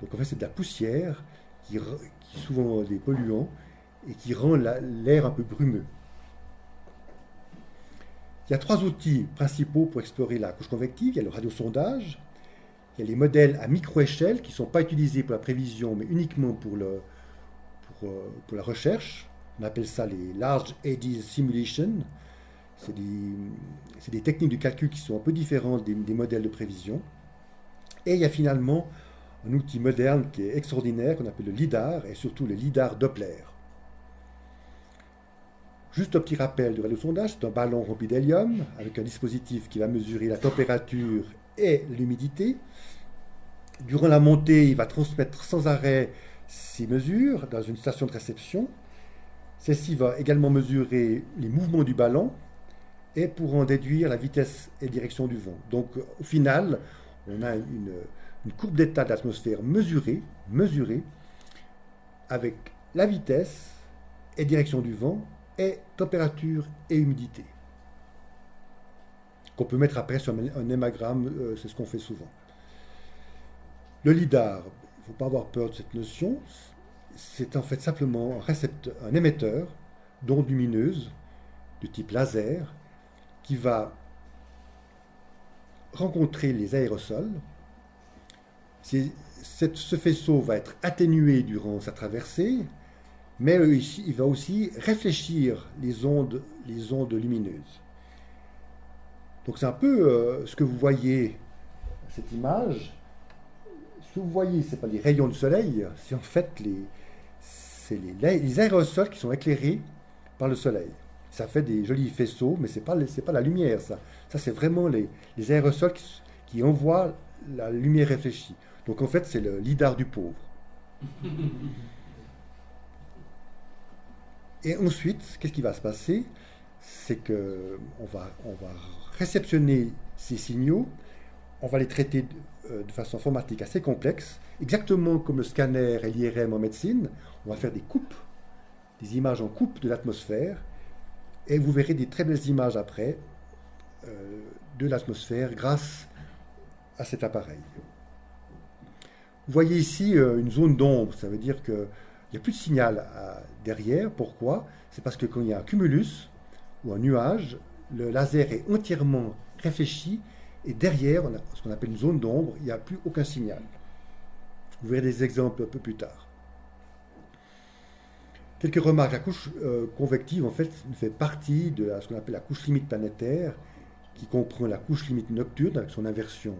Donc en fait, c'est de la poussière qui souvent des polluants et qui rend l'air un peu brumeux. Il y a 3 outils principaux pour explorer la couche convective. Il y a le radiosondage, il y a les modèles à micro-échelle qui ne sont pas utilisés pour la prévision, mais uniquement pour la recherche. On appelle ça les Large Eddies Simulation. C'est des techniques de calcul qui sont un peu différentes des modèles de prévision. Et il y a finalement un outil moderne qui est extraordinaire, qu'on appelle le LIDAR, et surtout le LIDAR Doppler. Juste un petit rappel du radiosondage, c'est un ballon rempli d'hélium, avec un dispositif qui va mesurer la température et l'humidité. Durant la montée, il va transmettre sans arrêt ces mesures dans une station de réception. Celle-ci va également mesurer les mouvements du ballon et pour en déduire la vitesse et direction du vent. Donc au final, on a une courbe d'état de l'atmosphère mesurée avec la vitesse et direction du vent et température et humidité. Qu'on peut mettre après sur un hémagramme, c'est ce qu'on fait souvent. Le LIDAR, il ne faut pas avoir peur de cette notion, c'est en fait simplement un émetteur d'ondes lumineuses de type laser qui va rencontrer les aérosols. Ce faisceau va être atténué durant sa traversée, mais il va aussi réfléchir les ondes lumineuses. Donc c'est un peu ce que vous voyez, cette image. Ce que vous voyez, ce n'est pas les rayons du soleil, c'est en fait les aérosols qui sont éclairés par le soleil. Ça fait des jolis faisceaux, mais ce n'est pas la lumière, ça. Ça, c'est vraiment les aérosols qui envoient la lumière réfléchie. Donc en fait, c'est le lidar du pauvre. Et ensuite, qu'est-ce qui va se passer? C'est qu'on va réceptionner ces signaux, on va les traiter de façon informatique assez complexe, exactement comme le scanner et l'IRM en médecine. On va faire des images en coupe de l'atmosphère, et vous verrez des très belles images après de l'atmosphère grâce à cet appareil. Vous voyez ici une zone d'ombre, ça veut dire qu'il n'y a plus de signal derrière. Pourquoi? C'est parce que quand il y a un cumulus ou un nuage, le laser est entièrement réfléchi et derrière, on a ce qu'on appelle une zone d'ombre, il n'y a plus aucun signal. Vous verrez des exemples un peu plus tard. Quelques remarques. La couche convective, en fait, fait partie de ce qu'on appelle la couche limite planétaire, qui comprend la couche limite nocturne avec son inversion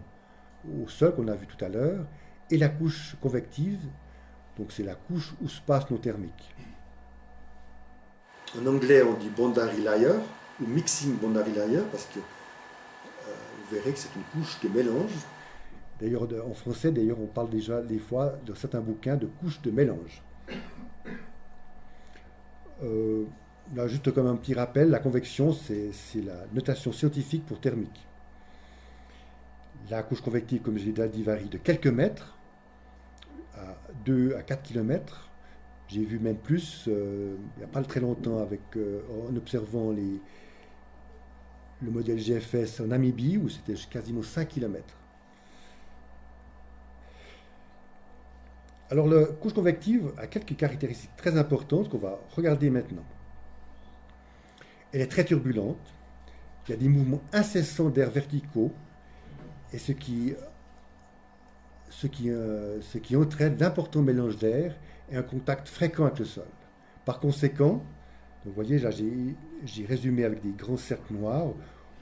au sol qu'on a vu tout à l'heure, et la couche convective, donc c'est la couche où se passe nos thermiques. En anglais, on dit boundary layer ou mixing boundary layer parce que vous verrez que c'est une couche de mélange. D'ailleurs, en français, on parle déjà des fois dans certains bouquins de couche de mélange. Là, juste comme un petit rappel, la convection, c'est la notation scientifique pour thermique. La couche convective, comme je l'ai déjà dit, varie de quelques mètres à 2 à 4 km. J'ai vu même plus, il n'y a pas très longtemps, en observant le modèle GFS en Namibie, où c'était quasiment 5 km. Alors, la couche convective a quelques caractéristiques très importantes qu'on va regarder maintenant. Elle est très turbulente, il y a des mouvements incessants d'air verticaux, et ce qui entraîne d'importants mélanges d'air et un contact fréquent avec le sol. Par conséquent, vous voyez, là j'ai résumé avec des grands cercles noirs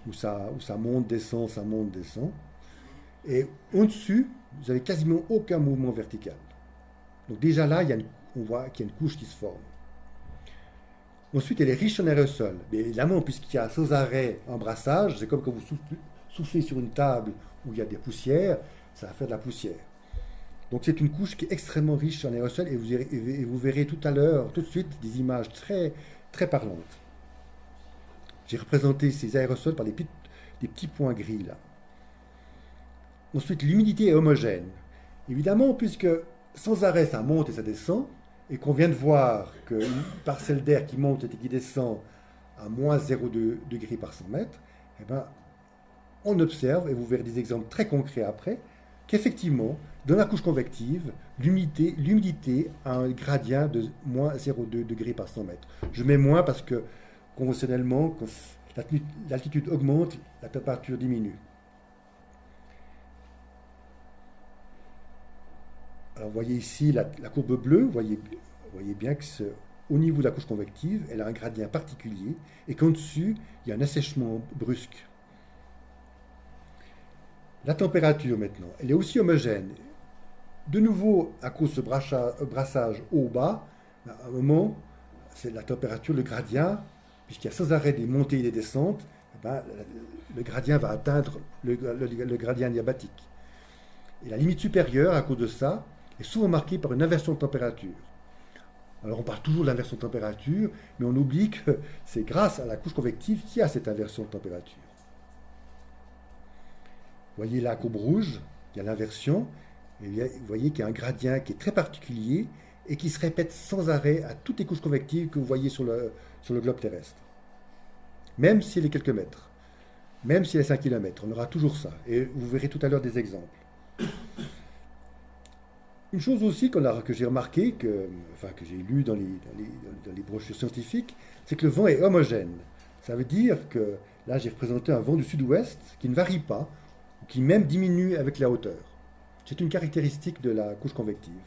où ça monte, descend, ça monte, descend. Et au-dessus, vous n'avez quasiment aucun mouvement vertical. Donc déjà là, on voit qu'il y a une couche qui se forme. Ensuite, elle est riche en aérosol. Mais évidemment, puisqu'il y a sans arrêt un brassage, c'est comme quand vous soufflez sur une table où il y a des poussières, ça va faire de la poussière. Donc c'est une couche qui est extrêmement riche en aérosol et vous verrez tout de suite, des images très, très parlantes. J'ai représenté ces aérosols par des petits points gris là. Ensuite, l'humidité est homogène. Évidemment, puisque sans arrêt ça monte et ça descend, et qu'on vient de voir qu'une parcelle d'air qui monte et qui descend à moins 0,2 degrés par 100 mètres, eh ben, on observe, et vous verrez des exemples très concrets après, qu'effectivement, dans la couche convective, l'humidité a un gradient de moins 0,2 degrés par 100 mètres. Je mets moins parce que, conventionnellement, quand l'altitude augmente, la température diminue. Alors, vous voyez ici la courbe bleue, vous voyez bien que au niveau de la couche convective, elle a un gradient particulier et qu'en dessus, il y a un assèchement brusque. La température maintenant, elle est aussi homogène. De nouveau, à cause de ce brassage haut-bas, à un moment, c'est la température, le gradient, puisqu'il y a sans arrêt des montées et des descentes, le gradient va atteindre le gradient diabatique. Et la limite supérieure, à cause de ça, est souvent marquée par une inversion de température. Alors on parle toujours de l'inversion de température, mais on oublie que c'est grâce à la couche convective qu'il y a cette inversion de température. Vous voyez la courbe rouge, il y a l'inversion, et vous voyez qu'il y a un gradient qui est très particulier et qui se répète sans arrêt à toutes les couches convectives que vous voyez sur le globe terrestre. Même s'il est quelques mètres, même s'il est 5 km, on aura toujours ça. Et vous verrez tout à l'heure des exemples. Une chose aussi que j'ai remarqué, que j'ai lu dans les brochures scientifiques, c'est que le vent est homogène. Ça veut dire que, là j'ai représenté un vent du sud-ouest qui ne varie pas, ou qui même diminue avec la hauteur. C'est une caractéristique de la couche convective.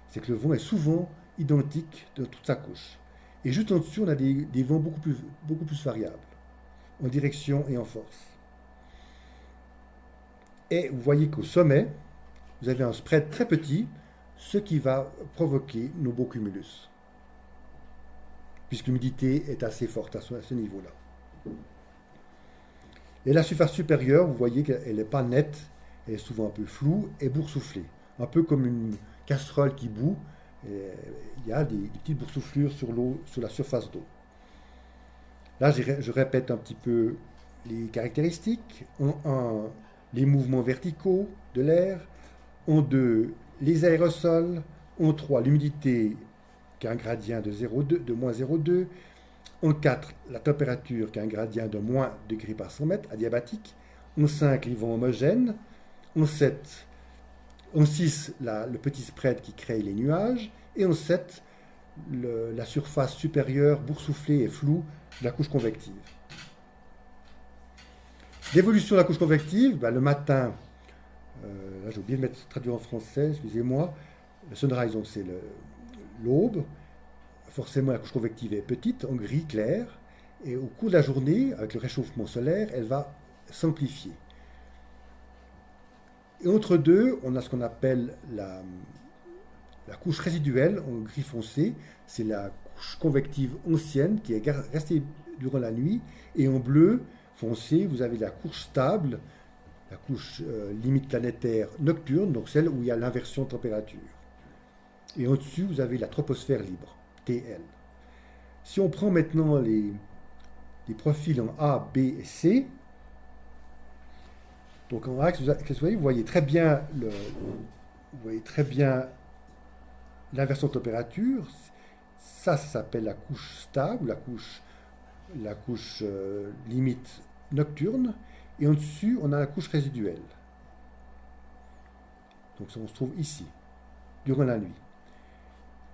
C'est que le vent est souvent identique dans toute sa couche. Et juste en dessous, on a des vents beaucoup plus variables, en direction et en force. Et vous voyez qu'au sommet, vous avez un spread très petit, ce qui va provoquer nos beaux cumulus, puisque l'humidité est assez forte à ce niveau-là. Et la surface supérieure, vous voyez qu'elle n'est pas nette, elle est souvent un peu floue et boursouflée, un peu comme une casserole qui bout, et il y a des petites boursouflures sur l'eau, sur la surface d'eau. Là, je répète un petit peu les caractéristiques. En 1, les mouvements verticaux de l'air. En 2, les aérosols. En 3, l'humidité qui a un gradient de moins 0,2. En 4, la température qui a un gradient de moins degrés par 100 mètres, adiabatique. En 5, les vents homogènes. En 6, le petit spread qui crée les nuages. Et en 7, la surface supérieure boursouflée et floue de la couche convective. L'évolution de la couche convective, le matin, là j'ai oublié de traduire en français, excusez-moi, le sunrise, donc c'est l'aube. forcément, la couche convective est petite, en gris clair, et au cours de la journée, avec le réchauffement solaire, elle va s'amplifier. Et entre deux, on a ce qu'on appelle la couche résiduelle en gris foncé. C'est la couche convective ancienne qui est restée durant la nuit. Et en bleu foncé, vous avez la couche stable, la couche limite planétaire nocturne, donc celle où il y a l'inversion de température. Et au-dessus, vous avez la troposphère libre, TL. Si on prend maintenant les profils en A, B et C, donc en A, vous voyez très bien l'inversion de température. Ça s'appelle la couche stable, la couche limite nocturne. Et en dessus, on a la couche résiduelle. Donc ça, on se trouve ici, durant la nuit.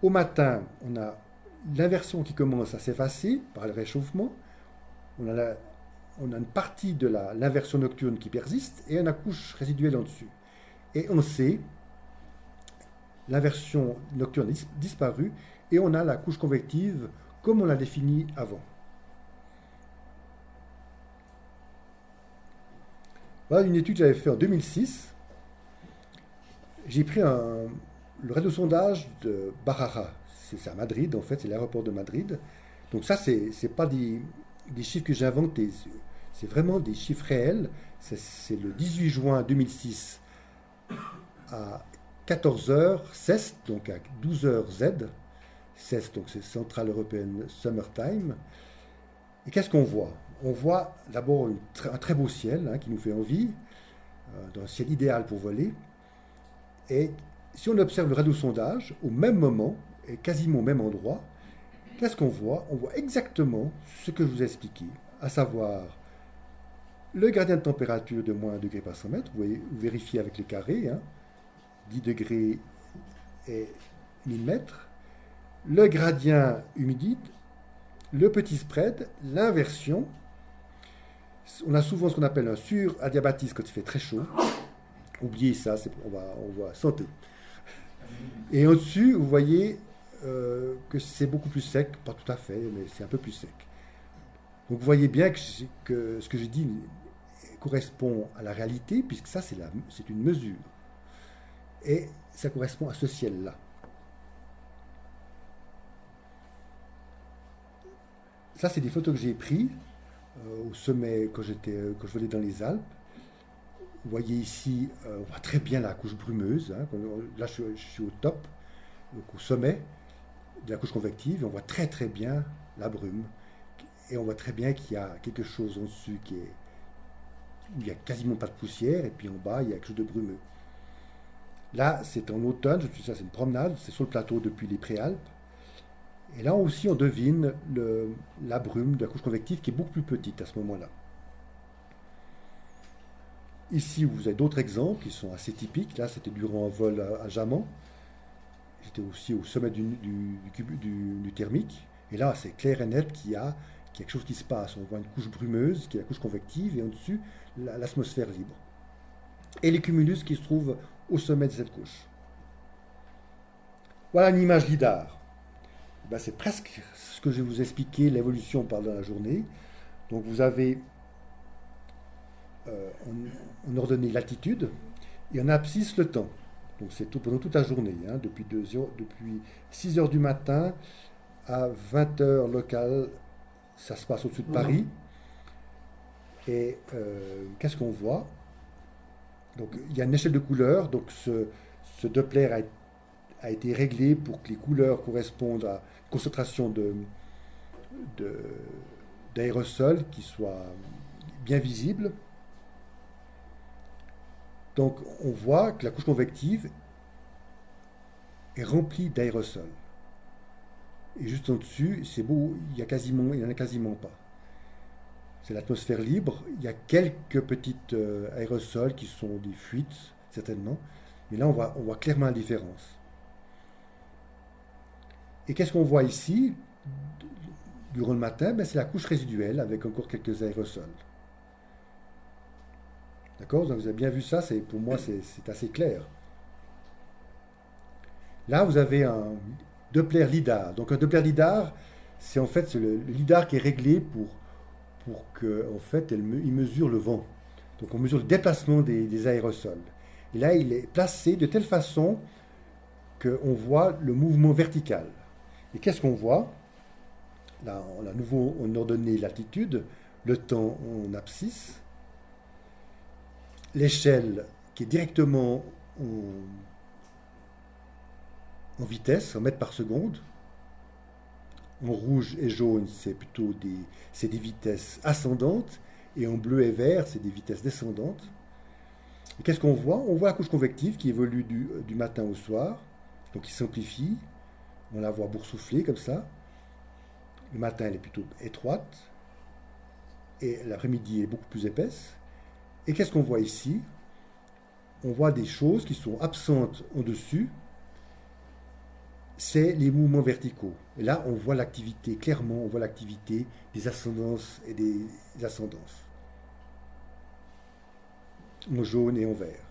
Au matin, on a l'inversion qui commence à s'effacer par le réchauffement. On a une partie de l'inversion nocturne qui persiste et on a la couche résiduelle en dessus. Et on sait, l'inversion nocturne a disparu et on a la couche convective comme on l'a définie avant. Voilà une étude que j'avais faite en 2006. J'ai pris le radiosondage de Barrara. C'est à Madrid, en fait, c'est l'aéroport de Madrid. Donc ça, c'est pas des chiffres que j'ai inventés. C'est vraiment des chiffres réels. C'est le 18 juin 2006 à 14h, CES, donc à 12h Z. CES, donc c'est Central European Summertime. Et qu'est-ce qu'on voit? On voit d'abord un très beau ciel qui nous fait envie, un ciel idéal pour voler. Et si on observe le radiosondage, au même moment, et quasiment au même endroit, qu'est-ce qu'on voit? On voit exactement ce que je vous ai expliqué, à savoir le gradient de température de moins 1 degré par 100 mètres, vous vérifiez avec les carrés, 10 degrés et 1000 mètres, le gradient humidité, le petit spread, l'inversion. On a souvent ce qu'on appelle un suradiabatisme quand il fait très chaud. Oubliez ça, on va santé. Et au-dessus, vous voyez que c'est beaucoup plus sec, pas tout à fait, mais c'est un peu plus sec. Donc vous voyez bien que ce que j'ai dit correspond à la réalité, puisque ça c'est une mesure. Et ça correspond à ce ciel-là. Ça, c'est des photos que j'ai prises au sommet quand je volais dans les Alpes. Vous voyez ici, on voit très bien la couche brumeuse. Là, je suis au top, donc au sommet de la couche convective. Et on voit très très bien la brume. Et on voit très bien qu'il y a quelque chose en dessus où il n'y a quasiment pas de poussière. Et puis en bas, il y a quelque chose de brumeux. Là, c'est en automne. Ça, c'est une promenade. C'est sur le plateau depuis les Préalpes. Et là aussi, on devine la brume de la couche convective qui est beaucoup plus petite à ce moment-là. Ici, vous avez d'autres exemples qui sont assez typiques. Là, c'était durant un vol à Jaman. J'étais aussi au sommet du thermique. Et là, c'est clair et net qu'il y a quelque chose qui se passe. On voit une couche brumeuse qui est la couche convective et en-dessus, l'atmosphère libre. Et les cumulus qui se trouvent au sommet de cette couche. Voilà une image lidar. Ben, c'est presque ce que je vais vous expliquer, l'évolution pendant la journée. Donc vous avez en ordonnée latitude et en abscisse le temps. Donc c'est pendant toute la journée, depuis 6 heures du matin à 20 heures locales, ça se passe au-dessus de Paris. Et qu'est-ce qu'on voit? Donc il y a une échelle de couleurs, donc ce Doppler a été réglé pour que les couleurs correspondent à une concentration d'aérosols qui soit bien visible. Donc on voit que la couche convective est remplie d'aérosols. Et juste en dessus, c'est beau, il n'y en a quasiment pas. C'est l'atmosphère libre. Il y a quelques petites aérosols qui sont des fuites, certainement. Mais là, on voit clairement la différence. Et qu'est-ce qu'on voit ici, durant le matin? C'est la couche résiduelle avec encore quelques aérosols. D'accord? Donc vous avez bien vu ça, pour moi c'est assez clair. Là, vous avez Doppler lidar. Donc un Doppler lidar, c'est en fait le lidar qui est réglé pour que en fait, il mesure le vent. Donc on mesure le déplacement des aérosols. Et là, il est placé de telle façon qu'on voit le mouvement vertical. Et qu'est-ce qu'on voit? Là, on a à nouveau en ordonnée latitude, le temps en abscisse, l'échelle qui est directement en vitesse, en mètres par seconde. En rouge et jaune, c'est plutôt des vitesses ascendantes, et en bleu et vert, c'est des vitesses descendantes. Et qu'est-ce qu'on voit? On voit la couche convective qui évolue du matin au soir, donc qui s'amplifie. On la voit boursoufler comme ça. Le matin, elle est plutôt étroite, et l'après-midi est beaucoup plus épaisse. Et qu'est-ce qu'on voit ici? On voit des choses qui sont absentes en dessus, c'est les mouvements verticaux. Et là, on voit l'activité, clairement, on voit l'activité des ascendances et des ascendances. En jaune et en vert.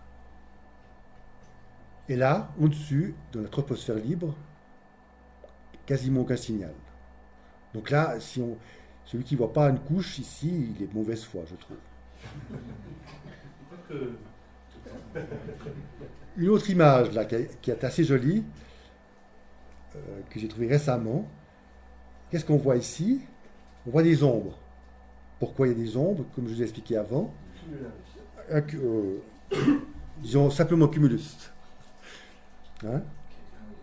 Et là, au-dessus, dans la troposphère libre, quasiment aucun signal. Donc là, celui qui ne voit pas une couche ici, il est de mauvaise foi, je trouve. Une autre image là, qui est assez jolie, que j'ai trouvée récemment. Qu'est-ce qu'on voit ici? On voit des ombres. Pourquoi il y a des ombres? Comme je vous ai expliqué avant. Disons simplement cumulus. Hein?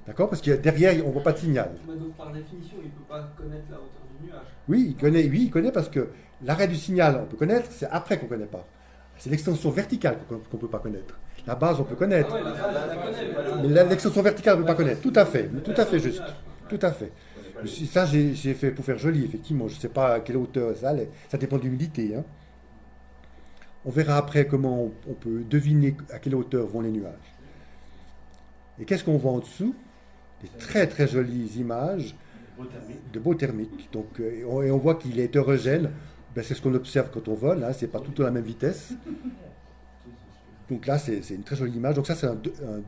D'accord? Parce que derrière, on ne voit pas de signal. Mais donc, par définition, il ne peut pas connaître la hauteur du nuage. Oui, il connaît parce que l'arrêt du signal, on peut connaître, c'est après qu'on ne connaît pas. C'est l'extension verticale qu'on ne peut pas connaître. La base, on peut connaître. Ah ouais, la base, je la connais, Mais l'extension verticale, on ne peut pas connaître. Tout à fait juste. Tout à fait. Ça, j'ai fait pour faire joli, effectivement. Je ne sais pas à quelle hauteur ça dépend de l'humidité. Hein. On verra après comment on peut deviner à quelle hauteur vont les nuages. Et qu'est-ce qu'on voit en dessous? Des très très jolies images de beaux thermiques. Donc, et on voit qu'il est hétérogène. Ben, c'est ce qu'on observe quand on vole. Hein. Ce n'est pas tout à la même vitesse. Donc là, c'est une très jolie image. Donc ça, c'est un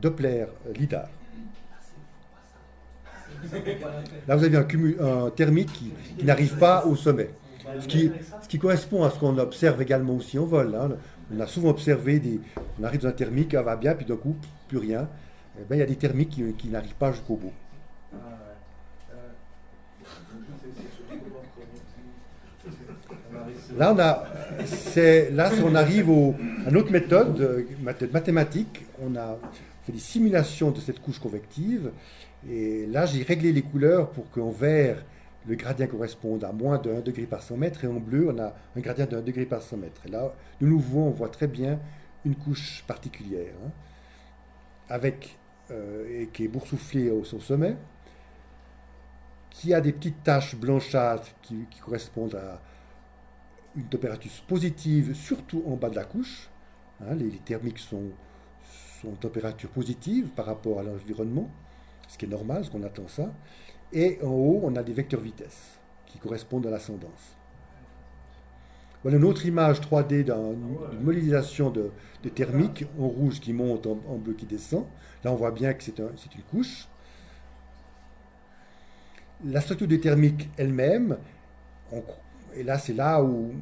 Doppler lidar. Là, vous avez un thermique qui n'arrive pas au sommet. Ce qui correspond à ce qu'on observe également aussi en vol. Hein. On a souvent observé, on arrive dans un thermique, ça va bien, puis d'un coup, plus rien. Eh ben, il y a des thermiques qui n'arrivent pas jusqu'au bout. Là, on arrive à une autre méthode mathématique. On a fait des simulations de cette couche convective. Et là, j'ai réglé les couleurs pour qu'en vert, le gradient corresponde à moins de 1 degré par 100 mètres. Et en bleu, on a un gradient de 1 degré par 100 mètres. Et là, de nouveau, on voit très bien une couche particulière, hein, et qui est boursouflée au sommet, qui a des petites taches blanchâtres qui correspondent à une température positive, surtout en bas de la couche. Hein, les thermiques sont en température positive par rapport à l'environnement, ce qui est normal, parce qu'on attend ça. Et en haut, on a des vecteurs vitesse qui correspondent à l'ascendance. Voilà une autre image 3D d'une modélisation de thermique, en rouge qui monte, en bleu qui descend. Là, on voit bien que c'est une couche. La structure des thermiques elle-même, et là, c'est là où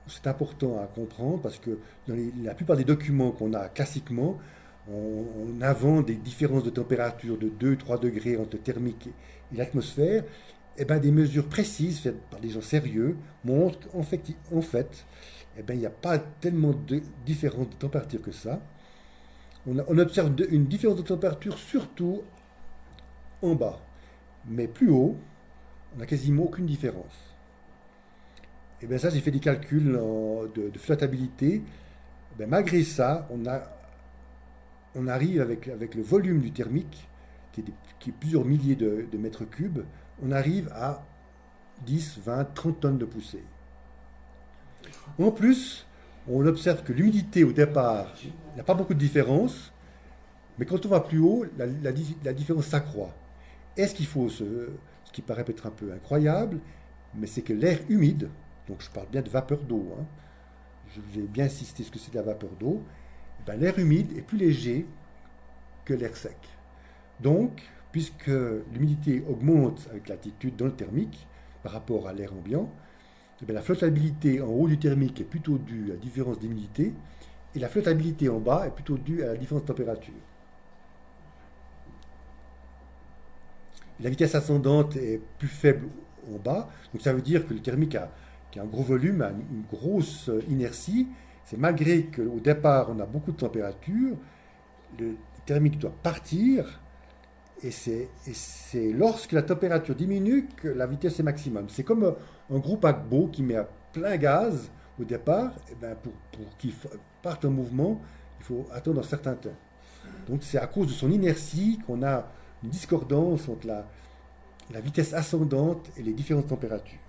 c'est important à comprendre, parce que dans la plupart des documents qu'on a classiquement, on invente des différences de température de 2-3 degrés entre le thermique et l'atmosphère. Et ben, des mesures précises faites par des gens sérieux montrent qu'en fait, eh ben, il n'y a pas tellement de différence de température que ça. On observe une différence de température surtout en bas, mais plus haut, on n'a quasiment aucune différence. Et bien ça, j'ai fait des calculs de flottabilité. Ben, malgré ça, on arrive avec le volume du thermique, qui est plusieurs milliers de mètres cubes, on arrive à 10, 20, 30 tonnes de poussée. En plus, on observe que l'humidité au départ, il n'y a pas beaucoup de différence, mais quand on va plus haut, la différence s'accroît. Et ce qu'il faut, ce qui paraît peut-être un peu incroyable, mais c'est que l'air humide, donc je parle bien de vapeur d'eau, hein, je vais bien insister sur ce que c'est de la vapeur d'eau, ben, l'air humide est plus léger que l'air sec. Donc, puisque l'humidité augmente avec l'altitude dans le thermique par rapport à l'air ambiant, eh bien, la flottabilité en haut du thermique est plutôt due à la différence d'humidité, et la flottabilité en bas est plutôt due à la différence de température. La vitesse ascendante est plus faible en bas, donc ça veut dire que le thermique qui a un gros volume, a une grosse inertie. C'est malgré qu'au départ on a beaucoup de température, le thermique doit partir, et c'est lorsque la température diminue que la vitesse est maximum. C'est comme un gros paquebot qui met à plein gaz au départ, et bien pour qu'il parte en mouvement, il faut attendre un certain temps. Donc c'est à cause de son inertie qu'on a une discordance entre la vitesse ascendante et les différentes températures.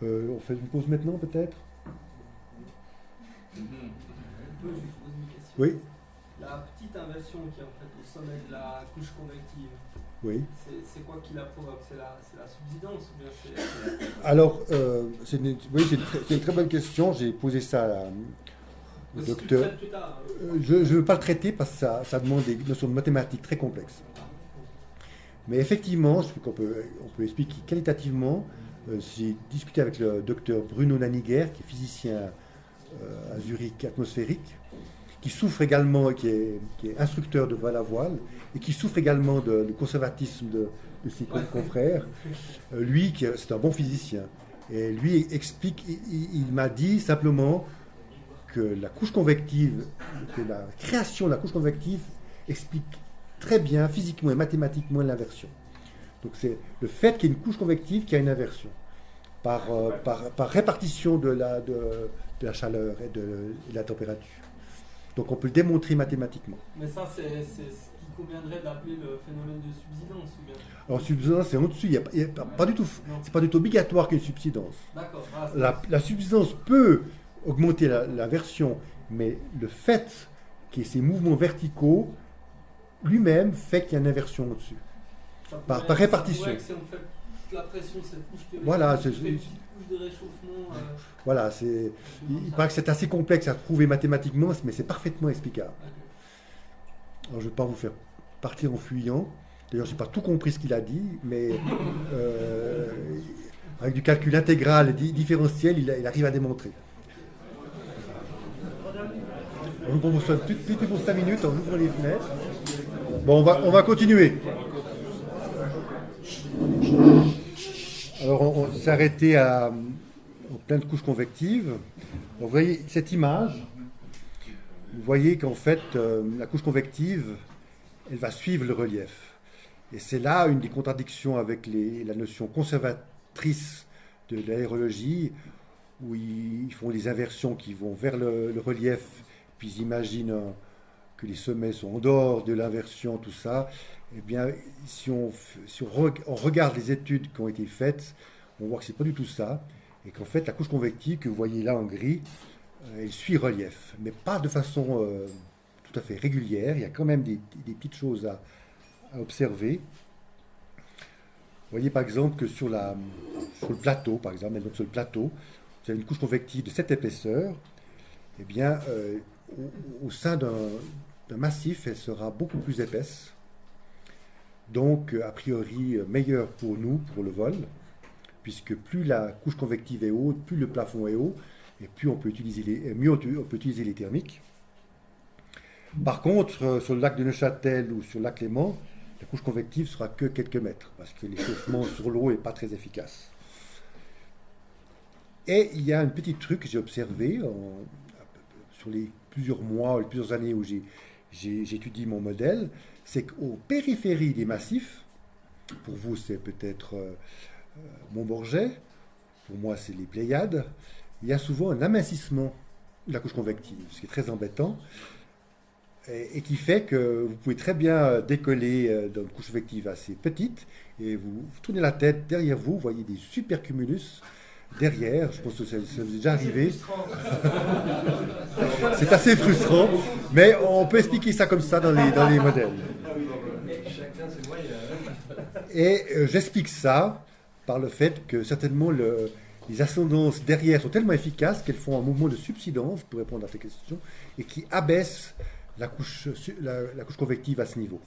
On fait une pause maintenant peut-être? Je peux juste poser une question. Oui, La petite inversion qui est en fait au sommet de la couche convective, oui. c'est quoi qui la provoque? C'est la subsidence ou bien c'est... Alors, c'est une très bonne question. J'ai posé ça au Si tu le docteur. traites plus tard, Je ne veux pas le traiter parce que ça demande des notions de mathématiques très complexes. Mais effectivement, je crois on peut expliquer qualitativement. J'ai discuté avec le docteur Bruno Naniguer, qui est physicien à Zurich atmosphérique, qui souffre également, qui est instructeur de vol à voile, et qui souffre également du conservatisme de ses confrères. Lui, c'est un bon physicien. Et lui explique, il m'a dit simplement que la couche convective, que la création de la couche convective explique très bien physiquement et mathématiquement l'inversion. Donc c'est le fait qu'il y ait une couche convective qui a une inversion par répartition de la chaleur et de la température. Donc on peut le démontrer mathématiquement. Mais ça, c'est ce qui conviendrait d'appeler le phénomène de subsidence ou bien... Alors subsidence, c'est en dessus. Pas du tout. C'est pas du tout obligatoire qu'il y ait une subsidence. D'accord. La subsidence peut augmenter l'inversion, mais le fait qu'il y ait ces mouvements verticaux lui-même fait qu'il y a une inversion au-dessus. Par répartition. C'est en fait toute la pression de cette couche qui Voilà, fait une petite couche de réchauffement. Voilà, il paraît que c'est assez complexe à prouver mathématiquement, mais c'est parfaitement explicable. Alors je ne vais pas vous faire partir en fuyant. D'ailleurs, je n'ai pas tout compris ce qu'il a dit, mais avec du calcul intégral et différentiel, il arrive à démontrer. On vous fait une petite pause 5 minutes, on ouvre les fenêtres. Bon, on va continuer. Alors, on s'est arrêté aux pleines couches convectives. Donc, vous voyez cette image. Vous voyez qu'en fait, la couche convective, elle va suivre le relief. Et c'est là une des contradictions avec la notion conservatrice de l'aérologie, où ils font des inversions qui vont vers le relief, puis ils imaginent que les sommets sont en dehors de l'inversion, tout ça. Eh bien, si on regarde les études qui ont été faites, on voit que ce n'est pas du tout ça, et qu'en fait, la couche convective que vous voyez là en gris, elle suit relief, mais pas de façon tout à fait régulière. Il y a quand même des petites choses à observer. Vous voyez par exemple que sur le plateau, par exemple, donc sur le plateau, vous avez une couche convective de cette épaisseur. Eh bien, au sein d'un massif, elle sera beaucoup plus épaisse. Donc, a priori, meilleure pour nous, pour le vol, puisque plus la couche convective est haute, plus le plafond est haut, et plus on peut mieux on peut utiliser les thermiques. Par contre, sur le lac de Neuchâtel ou sur le lac Léman, la couche convective sera que quelques mètres, parce que l'échauffement sur l'eau n'est pas très efficace. Et il y a un petit truc que j'ai observé sur les plusieurs mois, les plusieurs années où j'ai étudié mon modèle, c'est qu'aux périphéries des massifs, pour vous c'est peut-être Montborget, pour moi c'est les Pléiades, il y a souvent un amincissement de la couche convective, ce qui est très embêtant, et qui fait que vous pouvez très bien décoller dans une couche convective assez petite, et vous tournez la tête, derrière vous, vous voyez des supercumulus derrière, je pense que ça vous est déjà arrivé. C'est assez frustrant, mais on peut expliquer ça comme ça dans les modèles. Et j'explique ça par le fait que certainement les ascendances derrière sont tellement efficaces qu'elles font un mouvement de subsidence, pour répondre à ta question, et qui abaissent la couche convective à ce niveau.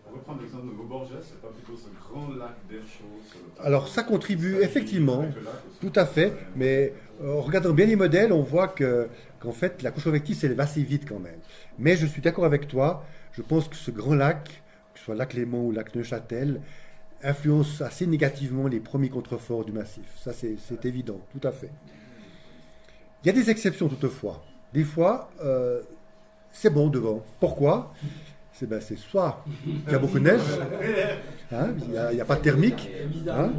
On reprend l'exemple de Vauborges, c'est pas plutôt ce grand lac d'air chaud sur le plateau. Alors ça contribue effectivement, tout à fait, mais en regardant bien les modèles, on voit qu'en fait la couche convective s'élève assez vite quand même. Mais je suis d'accord avec toi, je pense que ce grand lac, que ce soit lac Léman ou lac Neuchâtel, influence assez négativement les premiers contreforts du massif. Ça c'est évident, tout à fait. Il y a des exceptions toutefois. Des fois, c'est bon devant. Pourquoi ? C'est soit il y a beaucoup de neige, hein, il n'y a pas de thermique, hein,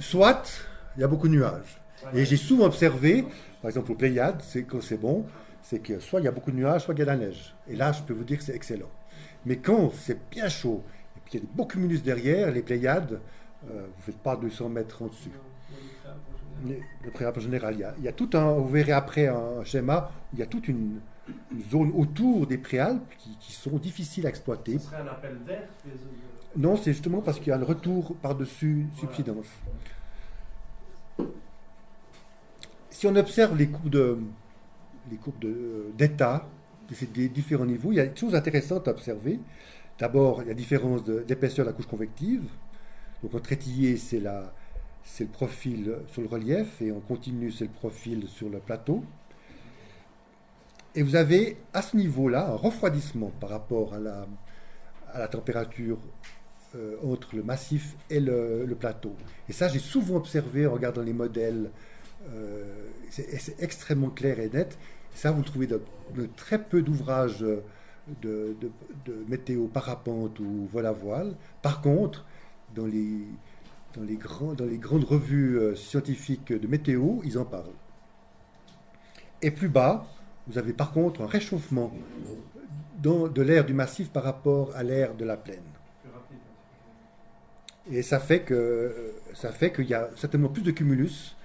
soit il y a beaucoup de nuages. Et j'ai souvent observé, par exemple aux Pléiades, quand c'est bon, c'est que soit il y a beaucoup de nuages, soit il y a de la neige. Et là, je peux vous dire que c'est excellent. Mais quand c'est bien chaud, et puis il y a des beaux cumulus derrière, les Pléiades, vous ne faites pas 200 mètres en dessus. Le préalable en général, il y a tout un, vous verrez après un schéma, où il y a toute une zone autour des préalpes qui sont difficiles à exploiter. Ce serait un appel d'air Non, c'est justement parce qu'il y a le retour par-dessus subsidence. Si on observe les courbes d'état de ces différents niveaux, il y a des choses intéressantes à observer. D'abord, il y a la différence d'épaisseur de la couche convective. Donc en trétillé, c'est le profil sur le relief, et en continu, c'est le profil sur le plateau. Et vous avez à ce niveau-là un refroidissement par rapport à la température entre le massif et le plateau. Et ça, j'ai souvent observé en regardant les modèles. C'est extrêmement clair et net. Ça, vous le trouvez de très peu d'ouvrages de météo parapente ou vol à voile. Par contre, dans les grandes revues scientifiques de météo, ils en parlent. Et plus bas, vous avez par contre un réchauffement de l'air du massif par rapport à l'air de la plaine. Et ça fait qu'il y a certainement plus de cumulus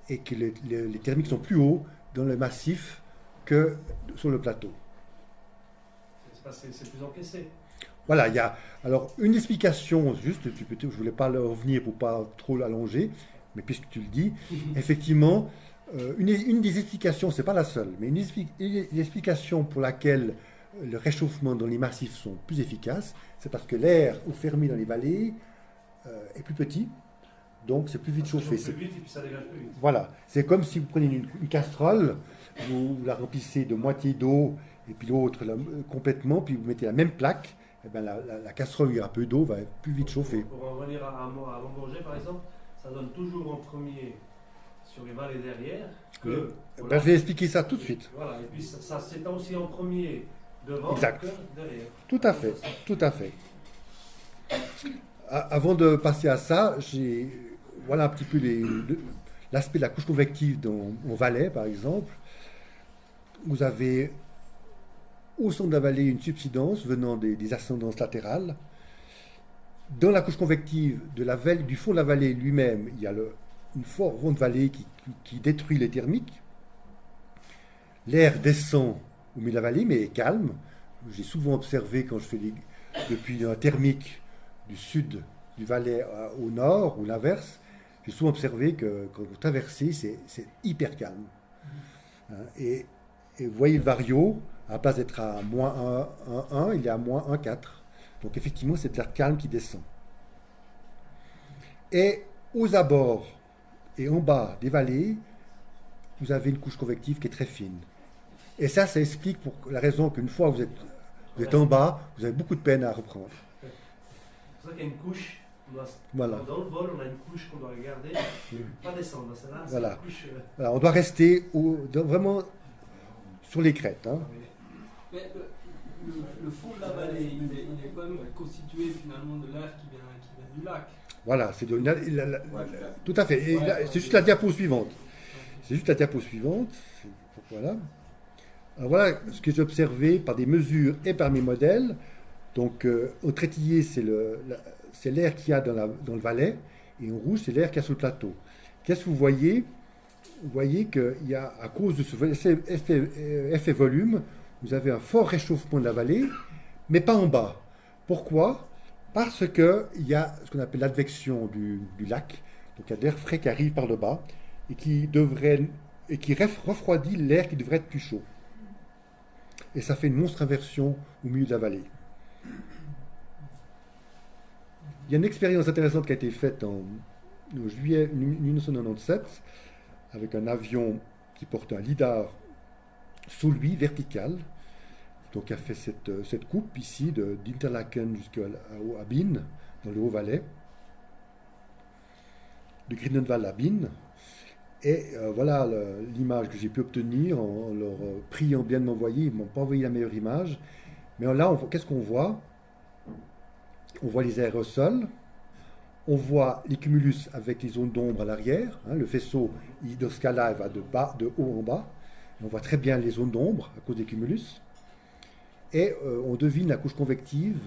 et que les thermiques sont plus hauts dans le massif que sur le plateau. C'est plus encaissé. Voilà, il y a alors une explication, juste, je ne voulais pas revenir pour pas trop l'allonger, mais puisque tu le dis, effectivement, une des explications, c'est pas la seule, mais une explication pour laquelle le réchauffement dans les massifs sont plus efficaces, c'est parce que l'air au fermé dans les vallées est plus petit, donc c'est plus vite chauffé. Plus vite et puis ça dégage plus vite. Voilà, c'est comme si vous prenez une casserole, vous la remplissez de moitié d'eau et puis l'autre complètement, puis vous mettez la même plaque, et bien la casserole où il y a un peu d'eau va plus vite chauffer. Pour en revenir à Montbourget par exemple, ça donne toujours en premier sur les vallées derrière. Que, voilà. Ben, je vais expliquer ça tout de suite. Voilà, et puis ça s'étend aussi en premier devant exact. Que derrière. Tout à fait, tout à fait. Avant de passer à ça, voilà un petit peu l'aspect de la couche convective en Valais, par exemple. Vous avez au centre de la vallée une subsidence venant des ascendances latérales. Dans la couche convective du fond de la vallée lui-même, il y a une forte vallée qui détruit les thermiques. L'air descend au milieu de la vallée, mais est calme. J'ai souvent observé quand je fais depuis un thermique du sud du Valais au nord ou l'inverse, j'ai souvent observé que quand vous traversez, c'est hyper calme. Et vous voyez le Vario, à la place d'être à moins 1,1, il est à moins 1,4. Donc effectivement, c'est de l'air calme qui descend. Et aux abords et en bas des vallées, vous avez une couche convective qui est très fine. Et ça explique pour la raison qu'une fois vous êtes en bas, vous avez beaucoup de peine à reprendre. C'est pour ça qu'il y a une couche. Voilà. Dans le vol, on a une couche qu'on doit regarder, pas descendre. Celle-là, voilà. Une couche, voilà. On doit rester vraiment sur les crêtes. Hein. Mais le fond de la vallée, il est quand même constitué finalement de l'air qui vient du lac. Voilà, c'est tout à fait. Et c'est juste la diapo suivante. C'est juste la diapo suivante. Voilà. Alors voilà ce que j'ai observé par des mesures et par mes modèles. Donc, au trétillé, c'est l'air qu'il y a dans le Valais, et en rouge, c'est l'air qu'il y a sur le plateau. Qu'est-ce que vous voyez ? Vous voyez qu'il y a, à cause de ce effet volume, vous avez un fort réchauffement de la vallée, mais pas en bas. Pourquoi ? Parce qu'il y a ce qu'on appelle l'advection du lac, donc il y a de l'air frais qui arrive par le bas, et qui refroidit l'air qui devrait être plus chaud. Et ça fait une monstre inversion au milieu de la vallée. Il y a une expérience intéressante qui a été faite en juillet 1997 avec un avion qui porte un lidar sous lui, vertical. Donc il a fait cette coupe ici d'Interlaken jusqu'à Abin, dans le Haut-Valais, de Grindelwald à Abin. Et voilà l'image que j'ai pu obtenir en leur priant bien de m'envoyer. Ils ne m'ont pas envoyé la meilleure image. Mais là, qu'est-ce qu'on voit? On voit les aérosols, on voit les cumulus avec les zones d'ombre à l'arrière. Le faisceau de Scala va de haut en bas. On voit très bien les zones d'ombre à cause des cumulus. Et on devine la couche convective.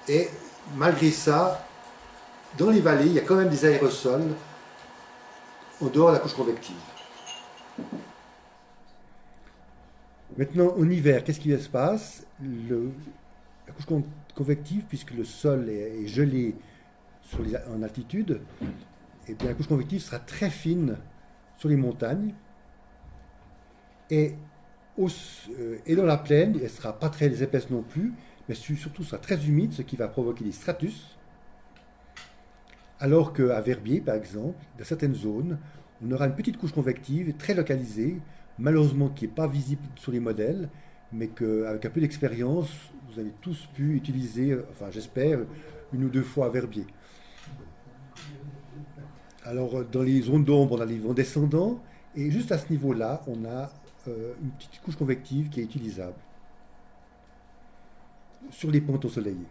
Et malgré ça, dans les vallées, il y a quand même des aérosols en dehors de la couche convective. Maintenant, en hiver, qu'est-ce qui se passe? La couche convective, puisque le sol est gelé en altitude, et bien la couche convective sera très fine sur les montagnes. Et dans la plaine, elle ne sera pas très épaisse non plus, mais surtout sera très humide, ce qui va provoquer des stratus. Alors qu'à Verbier, par exemple, dans certaines zones, on aura une petite couche convective très localisée, malheureusement qui n'est pas visible sur les modèles, mais qu'avec un peu d'expérience, vous avez tous pu utiliser, enfin j'espère, une ou deux fois à Verbier. Alors dans les zones d'ombre, on a les vents descendants, et juste à ce niveau-là, on a une petite couche convective qui est utilisable sur les pentes ensoleillées.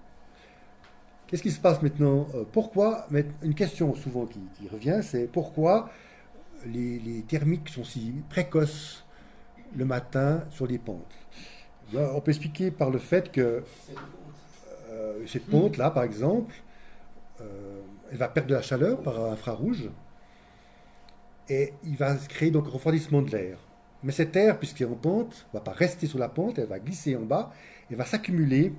Qu'est-ce qui se passe maintenant? Pourquoi, une question souvent qui revient, c'est pourquoi les thermiques sont si précoces le matin sur les pentes? On peut expliquer par le fait que cette pente-là, par exemple, elle va perdre de la chaleur par infrarouge et il va se créer donc un refroidissement de l'air. Mais cet air, puisqu'il est en pente, ne va pas rester sur la pente, elle va glisser en bas et va s'accumuler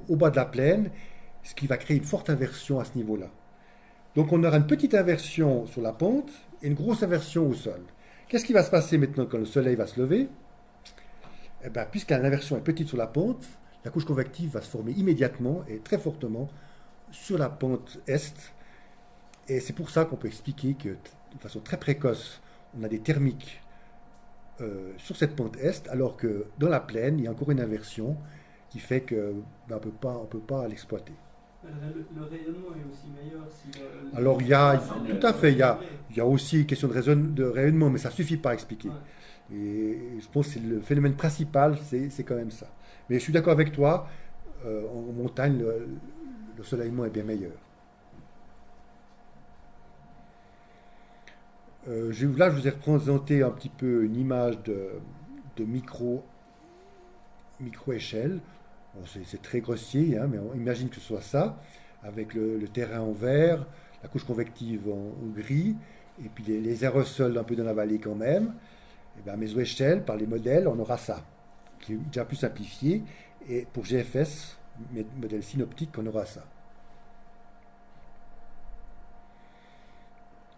au bas de la plaine, ce qui va créer une forte inversion à ce niveau-là. Donc on aura une petite inversion sur la pente et une grosse inversion au sol. Qu'est-ce qui va se passer maintenant quand le soleil va se lever? Eh bien, puisque l'inversion est petite sur la pente, la couche convective va se former immédiatement et très fortement sur la pente est. Et c'est pour ça qu'on peut expliquer que de façon très précoce, on a des thermiques sur cette pente est, alors que dans la plaine, il y a encore une inversion qui fait qu'on ne peut pas l'exploiter. Le rayonnement est aussi meilleur si alors il y a, tout à fait, il y a aussi une question de rayonnement, mais ça ne suffit pas à expliquer. Ouais. Et je pense que le phénomène principal, c'est quand même ça. Mais je suis d'accord avec toi, en montagne, le soleillement est bien meilleur. Là, je vous ai représenté un petit peu une image de micro-échelle. Bon, c'est très grossier, hein, mais on imagine que ce soit ça, avec le terrain en vert, la couche convective en gris, et puis les aérosols un peu dans la vallée quand même. Et bien, à méso-échelle, par les modèles, on aura ça, qui est déjà plus simplifié. Et pour GFS, modèle synoptique, on aura ça.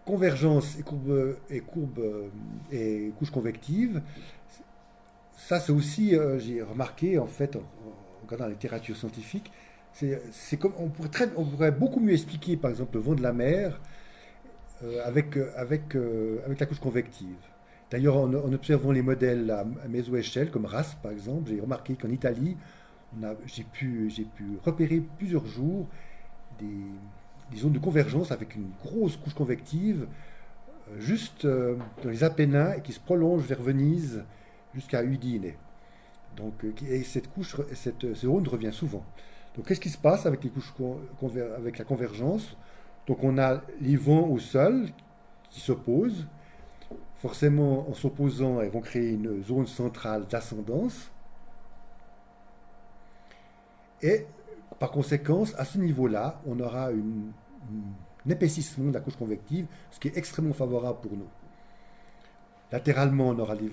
Convergence et couche convective, ça c'est aussi, j'ai remarqué en fait, en regardant la littérature scientifique, c'est comme on pourrait beaucoup mieux expliquer par exemple le vent de la mer avec la couche convective. D'ailleurs, en observant les modèles à méso-échelle, comme RAS par exemple, j'ai remarqué qu'en Italie, j'ai pu repérer plusieurs jours des zones de convergence avec une grosse couche convective juste dans les Apennins et qui se prolonge vers Venise jusqu'à Udine. Donc, et cette zone revient souvent. Donc, qu'est-ce qui se passe avec avec la convergence? Donc, on a les vents au sol qui s'opposent. Forcément, en s'opposant, elles vont créer une zone centrale d'ascendance. Et par conséquent, à ce niveau-là, on aura un épaississement de la couche convective, ce qui est extrêmement favorable pour nous. Latéralement, on aura des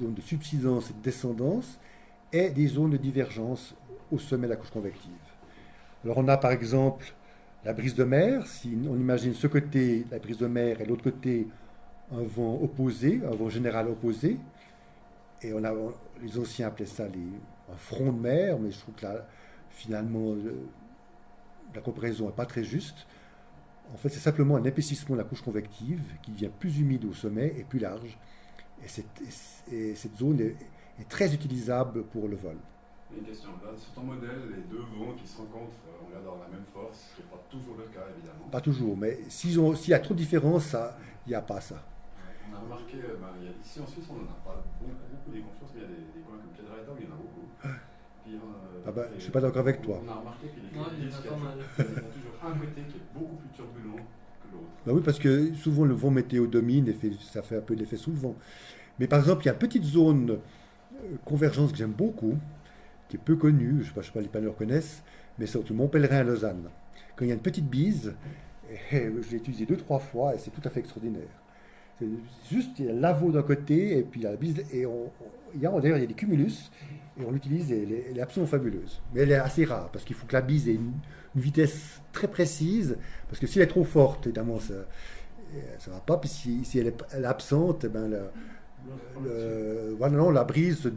zones de subsidence et de descendance et des zones de divergence au sommet de la couche convective. Alors on a par exemple la brise de mer. Si on imagine ce côté, la brise de mer, et l'autre côté, un vent opposé, un vent général opposé. Et les anciens appelaient ça un front de mer, mais je trouve que là, finalement, la comparaison n'est pas très juste. En fait, c'est simplement un épaississement de la couche convective qui devient plus humide au sommet et plus large. Et cette zone est très utilisable pour le vol. Une question. Là, sur ton modèle, les deux vents qui se rencontrent ont l'air d'avoir la même force, ce qui n'est pas toujours le cas, évidemment. Pas toujours, mais s'il y a trop de différence, il n'y a pas ça. On a remarqué, ici en Suisse, on n'en a pas beaucoup des confiances, mais il y a des coins comme Piedrahita, il y en a beaucoup. Puis, je ne suis pas d'accord avec toi. On a remarqué qu'il y a toujours un côté qui est beaucoup plus turbulent que l'autre. Bah oui, parce que souvent le vent météo domine et ça fait un peu l'effet sous le vent. Mais par exemple, il y a une petite zone convergence que j'aime beaucoup, qui est peu connue, je ne sais pas les panneaux connaissent, mais c'est au Mont Pèlerin à Lausanne. Quand il y a une petite bise, je l'ai utilisé 2-3 fois et c'est tout à fait extraordinaire. C'est juste, il y a l'avo d'un côté et puis il y a la bise, et d'ailleurs il y a des cumulus, et on l'utilise et elle est absolument fabuleuse. Mais elle est assez rare, parce qu'il faut que la bise ait une vitesse très précise, parce que si elle est trop forte, évidemment, ça ne va pas, puis si elle est absente, la brise se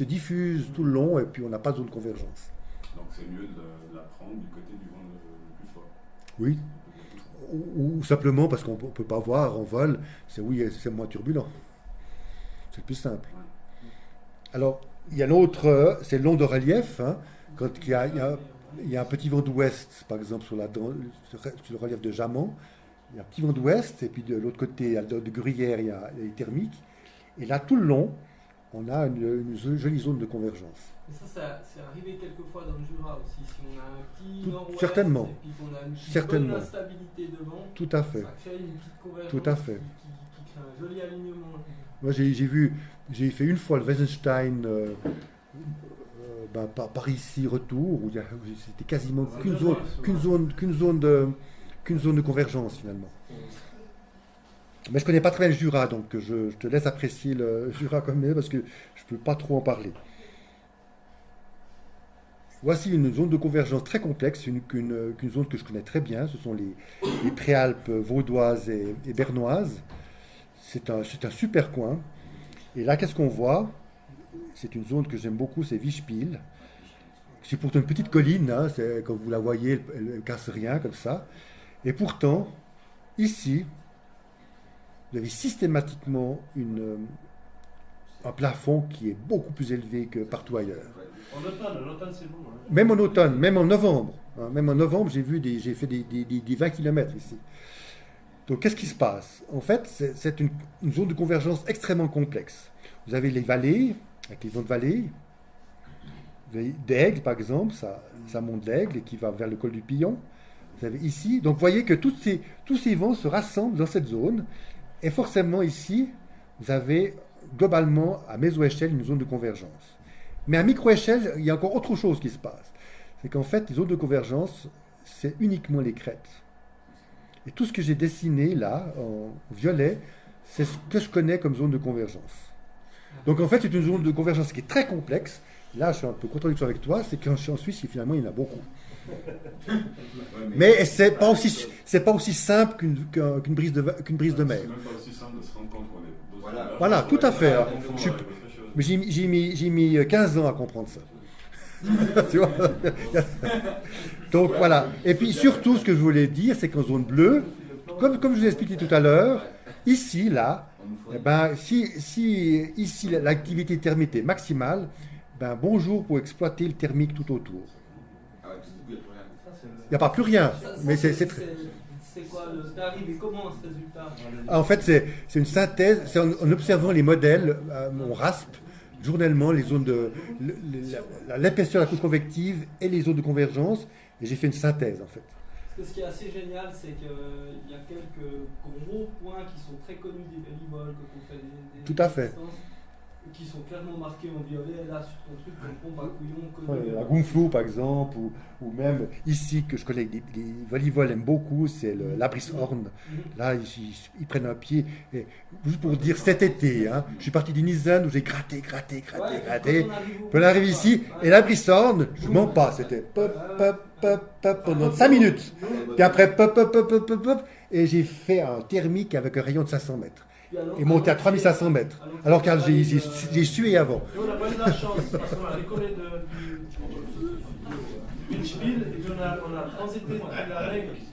diffuse tout le long, et puis on n'a pas de zone de convergence. Donc c'est mieux de la prendre du côté du vent le plus fort. Oui. Ou simplement parce qu'on ne peut pas voir en vol, c'est moins turbulent. C'est le plus simple. Alors, il y a l'autre, c'est le long de relief. Hein, quand il y a un petit vent d'ouest, par exemple sur le relief de Jamant, il y a un petit vent d'ouest, et puis de l'autre côté, de Gruyère, il y a les thermiques. Et là, tout le long, on a une jolie zone de convergence. Mais ça, c'est arrivé quelquefois dans le Jura aussi. Si on a un petit nord-ouest certainement. et puis qu'on a une bonne instabilité devant, tout à fait. Ça crée une petite convergence tout à fait. Qui crée un joli alignement. Moi, j'ai fait une fois le Wesenstein par ici, retour, où c'était quasiment qu'une zone de convergence finalement. Mais je ne connais pas très bien le Jura, donc je te laisse apprécier le Jura comme même, parce que je ne peux pas trop en parler. Voici une zone de convergence très complexe, qu'une zone que je connais très bien. Ce sont les préalpes vaudoises et bernoises. C'est un super coin. Et là, qu'est-ce qu'on voit? C'est une zone que j'aime beaucoup, c'est Wischpil. C'est pourtant une petite colline, hein, quand vous la voyez, elle ne casse rien comme ça. Et pourtant, ici, vous avez systématiquement un plafond qui est beaucoup plus élevé que partout ailleurs. En automne c'est bon. Hein. Même en automne, même en novembre. Hein, même en novembre, j'ai fait des 20 km ici. Donc, qu'est-ce qui se passe? En fait, c'est une zone de convergence extrêmement complexe. Vous avez les vallées, avec les vents de vallée. Vous avez d'Aigle, par exemple, ça monte d'Aigle et qui va vers le col du Pillon. Vous avez ici, donc vous voyez que tous ces vents se rassemblent dans cette zone. Et forcément, ici, vous avez globalement, à méso-échelle, une zone de convergence. Mais à micro-échelle, il y a encore autre chose qui se passe. C'est qu'en fait, les zones de convergence, c'est uniquement les crêtes. Et tout ce que j'ai dessiné là, en violet, c'est ce que je connais comme zone de convergence. Donc en fait, c'est une zone de convergence qui est très complexe. Là, je suis un peu contradictoire avec toi, c'est qu'en Suisse, finalement, il y en a beaucoup. Mais c'est pas aussi simple qu'une brise de mer. C'est même pas aussi simple de se rendre compte qu'on est... Voilà, tout à fait. Mais j'ai mis 15 ans à comprendre ça. Tu vois. Donc voilà. Et puis surtout, ce que je voulais dire, c'est qu'en zone bleue, comme je vous ai expliqué tout à l'heure, ici, là, si ici l'activité thermique est maximale, bonjour pour exploiter le thermique tout autour. Il n'y a pas plus rien. Mais c'est quoi le arrivé comment ce résultat? En fait, c'est une synthèse. C'est en observant les modèles, on raspe journellement les zones l'épaisseur de la couche convective et les zones de convergence. Et j'ai fait une synthèse, en fait. Parce que ce qui est assez génial, c'est qu'il y a quelques gros points qui sont très connus des bélivoles, quand on fait des tout à fait. Qui sont clairement marqués en violet, là, sur ton truc, comme pompe à couillon. La Gunflou, par exemple, ou même ici, que je connais, les volivoles aiment beaucoup, c'est l'Abrishorn. Là, ils prennent un pied. Et, juste pour dire, cet été, hein, je suis parti d'Inisen où j'ai gratté. Puis on arrive ici, et l'Abrishorn, je ne mens pas, c'était pop, pop, pendant 5 minutes. Puis après, et j'ai fait un thermique avec un rayon de 500 mètres. Et monté à 3500 mètres. Alors que j'ai sué avant. Et on n'a pas eu de la chance, parce qu'on a décollé du Pitchville, et puis on a transité depuis la règle, puis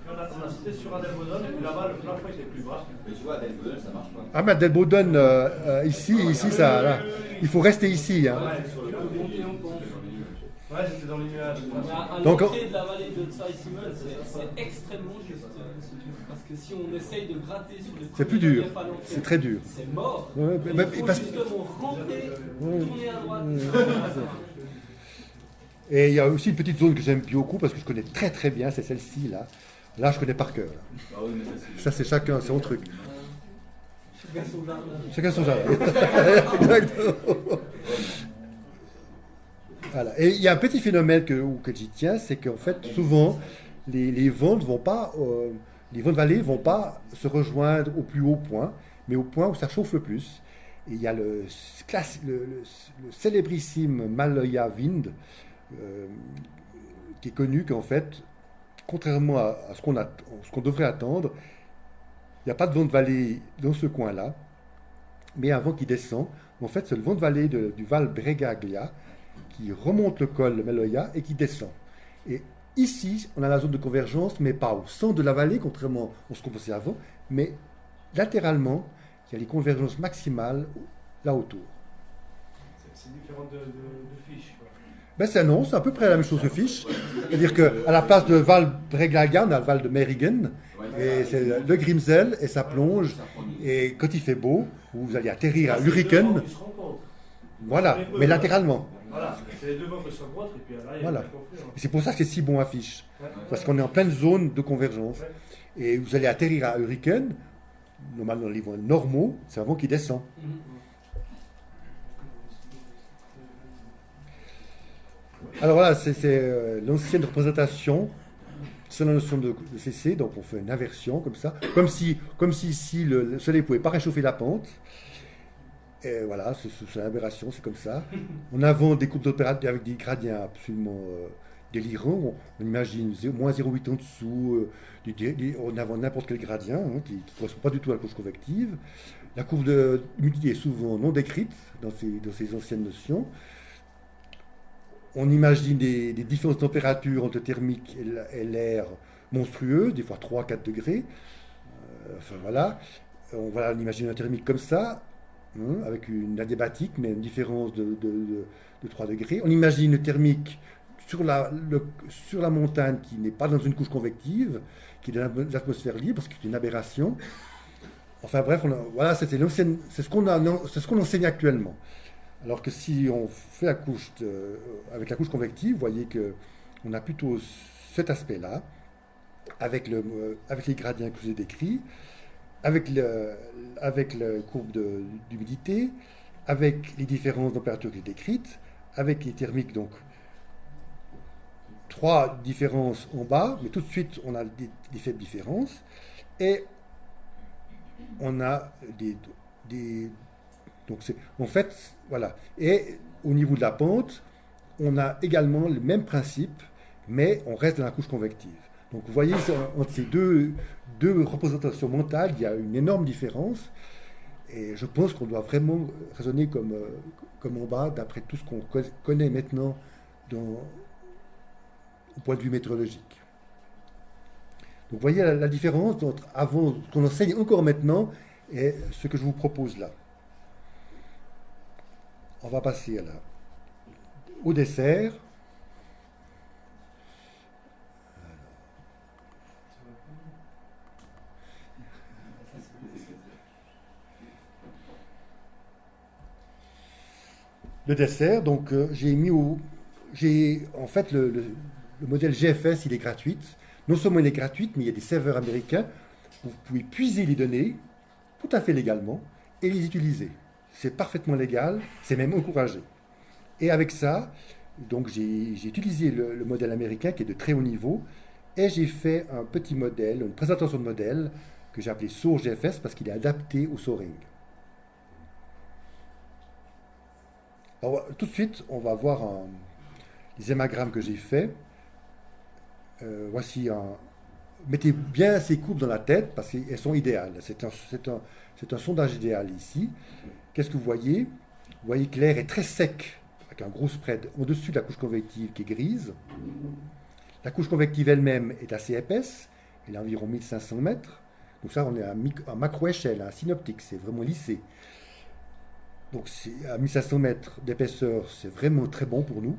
on a sauté sur Adelboden, et puis là-bas, le plafond était plus bas. Mais tu vois, à Adelboden, ça marche pas. Ah, mais Adelboden, ici, ça, là, il faut rester ici. Hein. Ouais, c'était dans les nuages. À Donc, l'entrée de la vallée de Tsai-Simon, c'est extrêmement juste. Parce que si on essaye de gratter sur les c'est plus premiers dur. reliefs à l'entrée, C'est très dur. c'est mort. Ouais, Il mais faut parce- justement rentrer, tourner à droite. Et il y a aussi une petite zone que j'aime beaucoup parce que je connais très très bien, c'est celle-ci là. Là, je connais par cœur. Là. Ah oui, mais ça, c'est. Ça, c'est chacun son truc. Chacun son jardin. Chacun son jardin. Exactement. Voilà. Et il y a un petit phénomène que j'y tiens, c'est qu'en fait, souvent, les vents ne vont pas, les vents de vallée ne vont pas se rejoindre au plus haut point, mais au point où ça chauffe le plus. Et il y a le célébrissime Maloya Wind, qui est connu qu'en fait, contrairement à ce qu'on devrait attendre, il n'y a pas de vent de vallée dans ce coin-là, mais un vent qui descend. En fait, c'est le vent de vallée du Val Bregaglia qui remonte le col de Maloya et qui descend. Et ici, on a la zone de convergence, mais pas au centre de la vallée, contrairement à ce qu'on pensait avant, mais latéralement, il y a les convergences maximales là autour. C'est différent de fiche. Quoi. Ben c'est à peu près la même chose que Fiche. C'est-à-dire qu'à la place de Val Bregaglia, on a le Val de Meiringen, et c'est le Grimsel, et ça plonge. Et quand il fait beau, vous allez atterrir à C'est les deux vents Hurricane, qui se rencontrent. voilà, mais latéralement. Voilà, c'est les deux vents qui se rencontrent, et puis là, il y a Voilà. un conflit. Et c'est pour ça que c'est si bon à Fiche. Ouais. Parce qu'on est en pleine zone de convergence. Ouais. Et vous allez atterrir à Hurricane, normalement dans les vents normaux, c'est un vent qui descend. Alors voilà, c'est l'ancienne représentation, c'est la notion de CC, donc on fait une inversion comme ça, comme si ici le soleil ne pouvait pas réchauffer la pente. Et voilà, c'est l'aberration, c'est comme ça. En avant des coupes d'opérateur avec des gradients absolument délirants. On imagine moins 0,8 en dessous, en avant n'importe quel gradient, hein, qui ne correspond pas du tout à la couche convective. La courbe d'humidité est souvent non décrite dans ces anciennes notions. On imagine des différences de température entre le thermique et l'air monstrueuses, des fois 3-4 degrés. Enfin voilà. On imagine un thermique comme ça, hein, avec une adiabatique, mais une différence de 3 degrés. On imagine le thermique sur la montagne qui n'est pas dans une couche convective, qui est dans l'atmosphère libre, parce que c'est une aberration. Enfin bref, voilà, c'est ce qu'on enseigne actuellement. Alors que si on fait avec la couche convective, vous voyez qu'on a plutôt cet aspect-là, avec les gradients que je vous ai décrits, avec la courbe d'humidité, avec les différences de température que j'ai décrites, avec les thermiques, donc 3 différences en bas, mais tout de suite on a des faibles différences, et on a donc en fait, voilà. Et au niveau de la pente, on a également le même principe, mais on reste dans la couche convective. Donc vous voyez, entre ces deux représentations mentales, il y a une énorme différence. Et je pense qu'on doit vraiment raisonner comme en bas, d'après tout ce qu'on connaît maintenant au point de vue météorologique. Donc vous voyez la différence entre avant, ce qu'on enseigne encore maintenant, et ce que je vous propose là. On va passer au dessert. Le dessert, donc j'ai en fait le modèle GFS, il est gratuit. Non seulement il est gratuit, mais il y a des serveurs américains où vous pouvez puiser les données tout à fait légalement et les utiliser. C'est parfaitement légal, c'est même encouragé. Et avec ça, donc j'ai utilisé le modèle américain qui est de très haut niveau et j'ai fait un petit modèle, une présentation de modèle que j'ai appelé Soar GFS parce qu'il est adapté au soaring. Alors, tout de suite, on va voir les hémagrammes que j'ai faits. voici un... Mettez bien ces courbes dans la tête parce qu'elles sont idéales. C'est un sondage idéal ici. Qu'est-ce que vous voyez? Vous voyez que l'air est très sec, avec un gros spread au-dessus de la couche convective qui est grise. La couche convective elle-même est assez épaisse, elle est environ 1500 mètres. Donc ça, on est à macro-échelle, à synoptique, c'est vraiment lissé. Donc à 1500 mètres d'épaisseur, c'est vraiment très bon pour nous.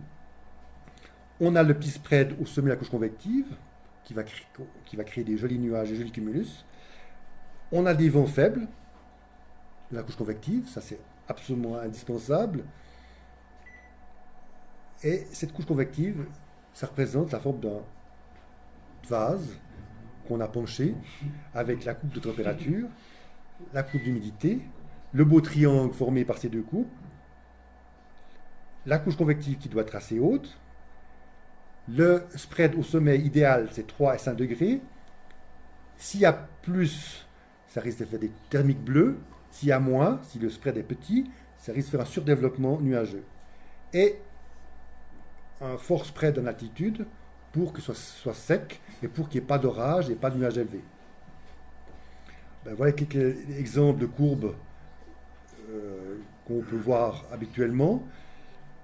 On a le petit spread au sommet de la couche convective, qui va créer des jolis nuages, des jolis cumulus. On a des vents faibles de la couche convective, ça c'est absolument indispensable. Et cette couche convective, ça représente la forme d'un vase qu'on a penché avec la coupe de température, la coupe d'humidité, le beau triangle formé par ces deux coupes, la couche convective qui doit être assez haute. Le spread au sommet idéal, c'est 3 et 5 degrés. S'il y a plus, ça risque de faire des thermiques bleues. S'il y a moins, si le spread est petit, ça risque de faire un surdéveloppement nuageux. Et un fort spread en altitude pour que ce soit sec et pour qu'il n'y ait pas d'orage et pas de nuages élevés. Voilà quelques exemples de courbes qu'on peut voir habituellement.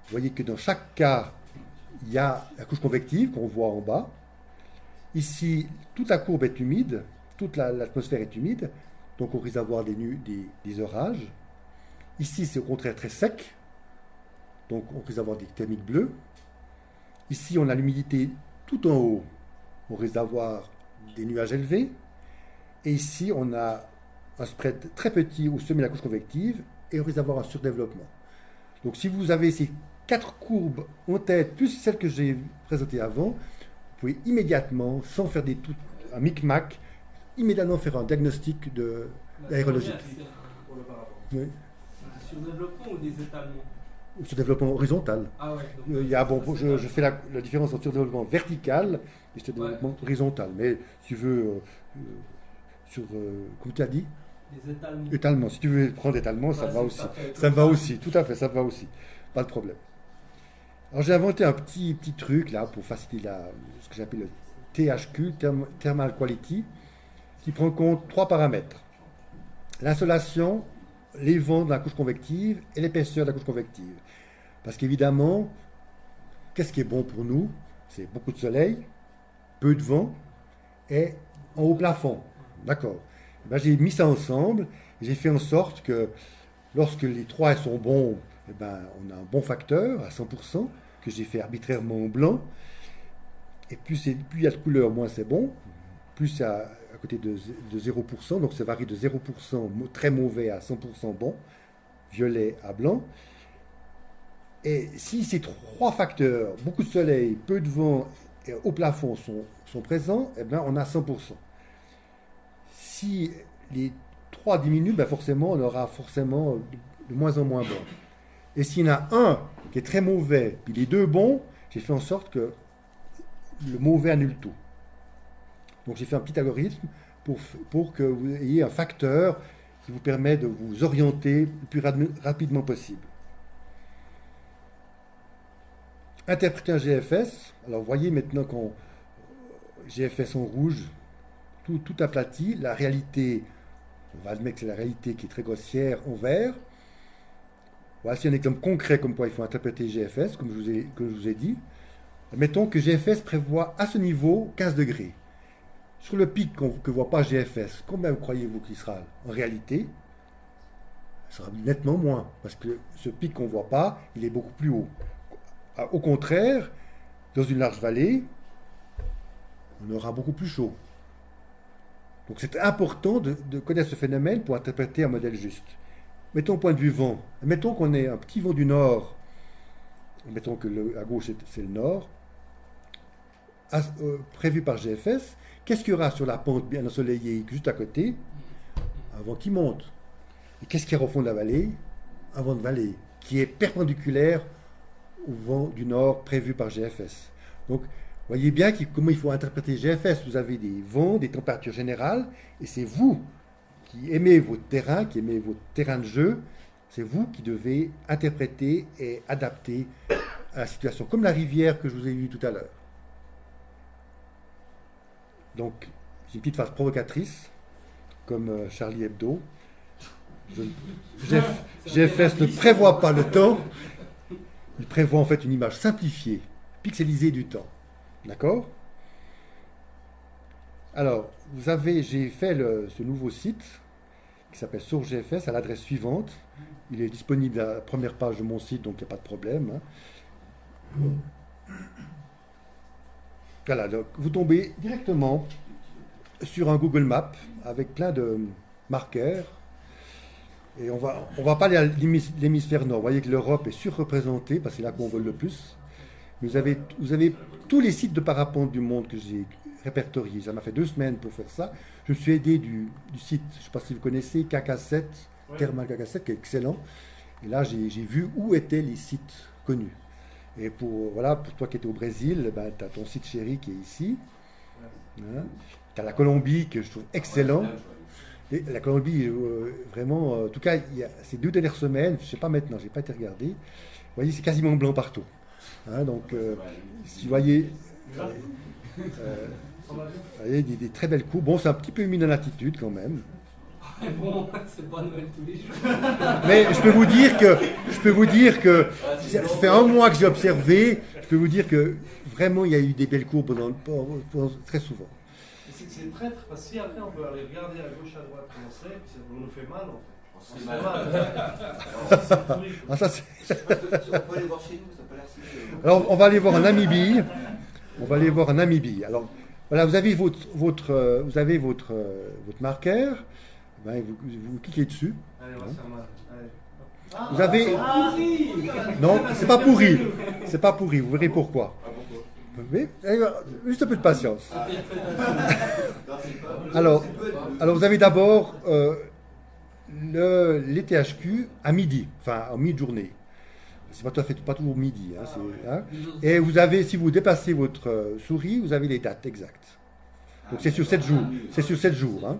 Vous voyez que dans chaque cas, il y a la couche convective qu'on voit en bas. Ici, toute la courbe est humide, toute l'atmosphère est humide, donc on risque d'avoir des orages. Ici, c'est au contraire très sec, donc on risque d'avoir des thermiques bleues. Ici, on a l'humidité tout en haut, on risque d'avoir des nuages élevés. Et ici, on a un spread très petit au sommet de la couche convective et on risque d'avoir un surdéveloppement. Donc si vous avez ces 4 courbes en tête, plus celles que j'ai présentées avant, vous pouvez immédiatement, sans faire un micmac, immédiatement faire un diagnostic aérologique. Pour le parapente. Oui. Sur développement ou des étalements? Surdéveloppement horizontal. Ah ouais. Je fais la différence entre surdéveloppement vertical et surdéveloppement horizontal. Mais si tu veux, comme tu as dit, des étalements. Étalement. Si tu veux prendre étalement, ça va aussi. Ça me va aussi, tout à fait, ça me va aussi. Pas de problème. Alors j'ai inventé un petit truc là pour faciliter ce que j'appelle le THQ, Thermal Quality, qui prend en compte 3 paramètres. L'insolation, les vents de la couche convective et l'épaisseur de la couche convective. Parce qu'évidemment, qu'est-ce qui est bon pour nous? C'est beaucoup de soleil, peu de vent et en haut plafond. D'accord. J'ai mis ça ensemble et j'ai fait en sorte que lorsque les 3 sont bons, on a un bon facteur à 100% que j'ai fait arbitrairement en blanc. Et plus il y a de couleurs, moins c'est bon. Plus c'est à côté de 0%, donc ça varie de 0% très mauvais à 100% bon, violet à blanc. Et si ces 3 facteurs, beaucoup de soleil, peu de vent et au plafond sont présents, on a 100%. Si les 3 diminuent, forcément, on aura forcément de moins en moins bon. Et s'il y en a un qui est très mauvais, puis les 2 bons, j'ai fait en sorte que le mauvais annule tout. Donc j'ai fait un petit algorithme pour que vous ayez un facteur qui vous permet de vous orienter le plus rapidement possible. Interpréter un GFS. Alors vous voyez maintenant quand GFS en rouge, tout aplati, la réalité, on va admettre que c'est la réalité qui est très grossière en vert. Voici un exemple concret comme quoi il faut interpréter GFS, comme je vous ai dit. Mettons que GFS prévoit à ce niveau 15 degrés. Sur le pic que ne voit pas GFS, combien croyez-vous qu'il sera? En réalité, il sera nettement moins, parce que ce pic qu'on ne voit pas, il est beaucoup plus haut. Au contraire, dans une large vallée, on aura beaucoup plus chaud. Donc c'est important de connaître ce phénomène pour interpréter un modèle juste. Mettons au point de vue vent. Mettons qu'on ait un petit vent du nord. Mettons que à gauche c'est le nord. Prévu par GFS. Qu'est-ce qu'il y aura sur la pente bien ensoleillée juste à côté? Un vent qui monte. Et qu'est-ce qu'il y aura au fond de la vallée? Un vent de vallée qui est perpendiculaire au vent du nord prévu par GFS. Donc, voyez bien comment il faut interpréter GFS. Vous avez des vents, des températures générales, et c'est vous qui aimez votre terrain, qui aimez votre terrain de jeu, c'est vous qui devez interpréter et adapter à la situation, comme la rivière que je vous ai vue tout à l'heure. Donc, j'ai une petite phase provocatrice, comme Charlie Hebdo. GFS ne prévoit pas le temps, il prévoit en fait une image simplifiée, pixelisée du temps. D'accord? Alors, j'ai fait ce nouveau site qui s'appelle Source GFS à l'adresse suivante. Il est disponible à la première page de mon site, donc il n'y a pas de problème. Voilà, donc vous tombez directement sur un Google Maps avec plein de marqueurs. Et on va pas aller à l'hémisphère nord. Vous voyez que l'Europe est surreprésentée, parce que c'est là qu'on vole le plus. Vous avez tous les sites de parapente du monde que j'ai répertoriés. Ça m'a fait 2 semaines pour faire ça. Je me suis aidé du site, je ne sais pas si vous connaissez, KK7, Ouais. Thermal KK7, qui est excellent. Et là, j'ai vu où étaient les sites connus. Et pour toi qui étais au Brésil, ben, tu as ton site chéri qui est ici. Hein. Tu as la Colombie, que je trouve excellent. Et la Colombie, vraiment, en tout cas, ces 2 dernières semaines, je ne sais pas maintenant, je n'ai pas été regardé. Vous voyez, c'est quasiment blanc partout. Hein, donc, si vous voyez, vous voyez des très belles courbes. Bon, c'est un petit peu humide en altitude quand même. Mais bon, c'est pas Noël tous les jours. Mais je peux vous dire que ça fait 1 mois que j'ai observé. Je peux vous dire que vraiment, il y a eu des belles courbes très souvent. C'est traître, parce que si après on peut aller regarder à gauche, à droite comment c'est, puis ça nous fait mal en fait. On se fait mal. C'est pourri, quoi. Ah, ça, c'est... On peut aller voir chez nous, ça peut l'air si. Alors, on va aller voir en Namibie. Alors, voilà, vous avez votre marqueur. Ben, vous cliquez dessus. Allez, on va se faire mal. Allez. Vous avez... Pourri. Non, c'est pas pourri. C'est pas pourri. Vous verrez pourquoi. Oui, juste un peu de patience. Alors, vous avez d'abord les THQ à midi, enfin en mi-journée. C'est pas toujours midi. Hein, hein. Et vous avez, si vous déplacez votre souris, vous avez les dates exactes. Donc c'est sur 7 jours. C'est sur 7 jours. Hein.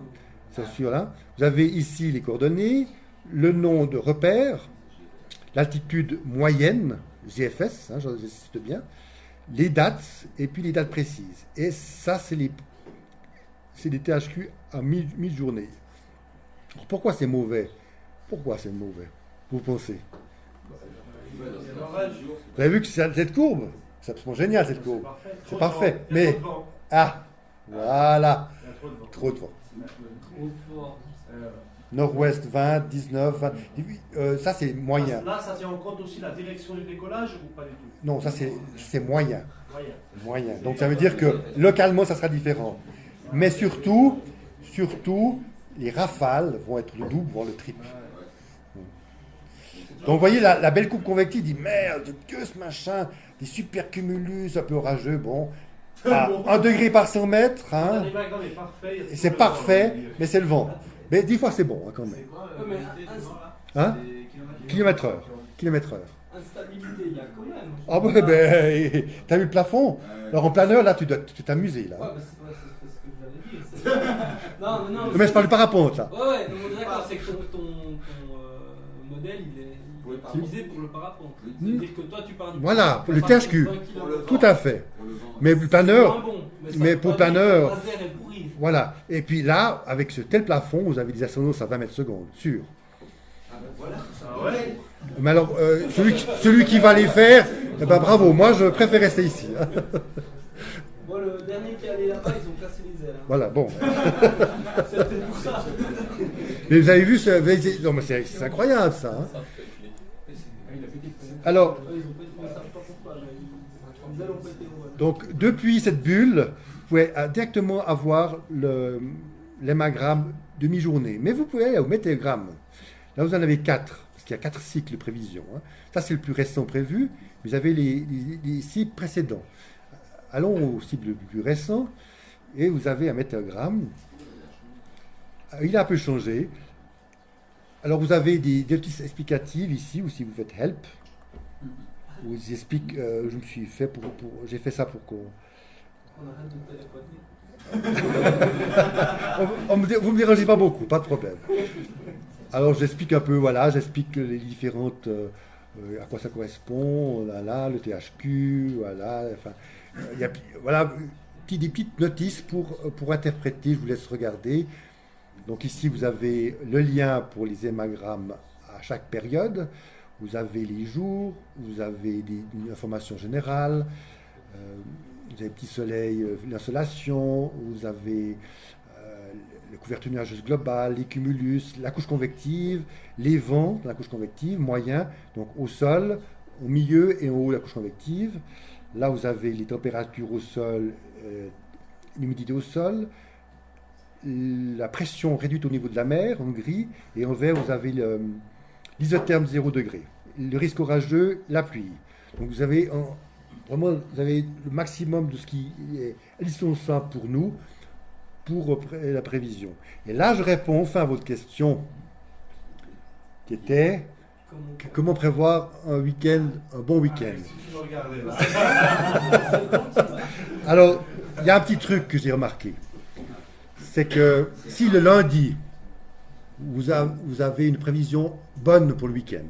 C'est sûr, là. Vous avez ici les coordonnées, le nom de repère, l'altitude moyenne, GFS, hein, j'insiste bien, les dates et puis les dates précises. Et ça, c'est les THQ à mi-journée. Pourquoi c'est mauvais? Pourquoi c'est mauvais? Vous pensez? Vous avez vu que cette courbe, c'est absolument génial cette courbe. C'est parfait. Mais, voilà. Il y a trop de vent. Trop de vent. Trop fort. Nord-ouest 20, 19, 20. Ça, c'est moyen. Là, ça tient en compte aussi la direction du décollage ou pas du tout? Non, ça, c'est moyen. Moyen. Moyen. Donc, ça veut dire que localement, ça sera différent. Mais surtout, les rafales vont être le double, voire le triple. Donc, vous voyez, la belle coupe convective dit merde, que ce machin, des super cumulus, un peu orageux, bon. À 1 degré par 100 mètres, hein. C'est parfait, mais c'est le vent. Mais 10 fois, c'est bon, hein, quand même. Hein? Kilomètre-heure. Instabilité, il y a quand même. Ah ouais, ben, t'as vu le plafond? Alors en planeur, là, tu t'amuser, là. Ouais, mais c'est ce que j'allais dire. Non. Mais je parle du parapente, là. Ouais, non, d'accord, c'est que ton modèle, il est visé pour le parapente. C'est-à-dire que toi, tu pars du Voilà, pour le THQ. Tout à fait. Mais le planeur, pour le planeur, voilà. Et puis là, avec ce tel plafond, vous avez des astronautes à 20 mètres secondes, sûr. Mais alors, celui qui va les faire, eh ben, bravo, moi je préfère rester ici. Bon, le dernier qui est allé là-bas, ils ont cassé les ailes. Hein. Voilà, bon. C'était pour ça. Mais vous avez vu, non, mais c'est incroyable ça. Hein. Alors, Ils ont pété, on ne savent pas pourquoi, mais les ailes ont pété. Ouais. donc depuis cette bulle, vous pouvez directement avoir l'hémagramme de mi-journée. Mais vous pouvez aller au météogramme. Là, vous en avez 4. Parce qu'il y a 4 cycles de prévision. Hein. Ça, c'est le plus récent prévu. Vous avez les cycles précédents. Allons au cycle le plus récent. Et vous avez un météogramme. Il a un peu changé. Alors, vous avez des notices explicatives ici, ou si vous faites Help, où ils expliquent, je me suis fait j'ai fait ça pour qu'on... On arrête de téléphoner. Vous ne me dérangez pas beaucoup, pas de problème. Alors j'explique un peu, voilà, j'explique les différentes, à quoi ça correspond, là, le THQ, voilà, enfin, voilà, des petites notices pour interpréter. Je vous laisse regarder. Donc ici, vous avez le lien pour les hémagrammes à chaque période. Vous avez les jours, vous avez une information générale, vous avez le petit soleil, l'insolation, vous avez la couverture nuageuse globale, les cumulus, la couche convective, les vents dans la couche convective, moyen, donc au sol, au milieu et en haut la couche convective. Là, vous avez les températures au sol, l'humidité au sol, la pression réduite au niveau de la mer, en gris, et en vert, vous avez l'isotherme 0 degré. Le risque orageux, la pluie. Donc vous avez vraiment vous avez le maximum de ce qui est indispensable pour nous, pour la prévision. Et là, je réponds enfin à votre question, qui était comment prévoir un week-end, un bon week-end. Alors, il y a un petit truc que j'ai remarqué. C'est que si le lundi, vous avez une prévision bonne pour le week-end,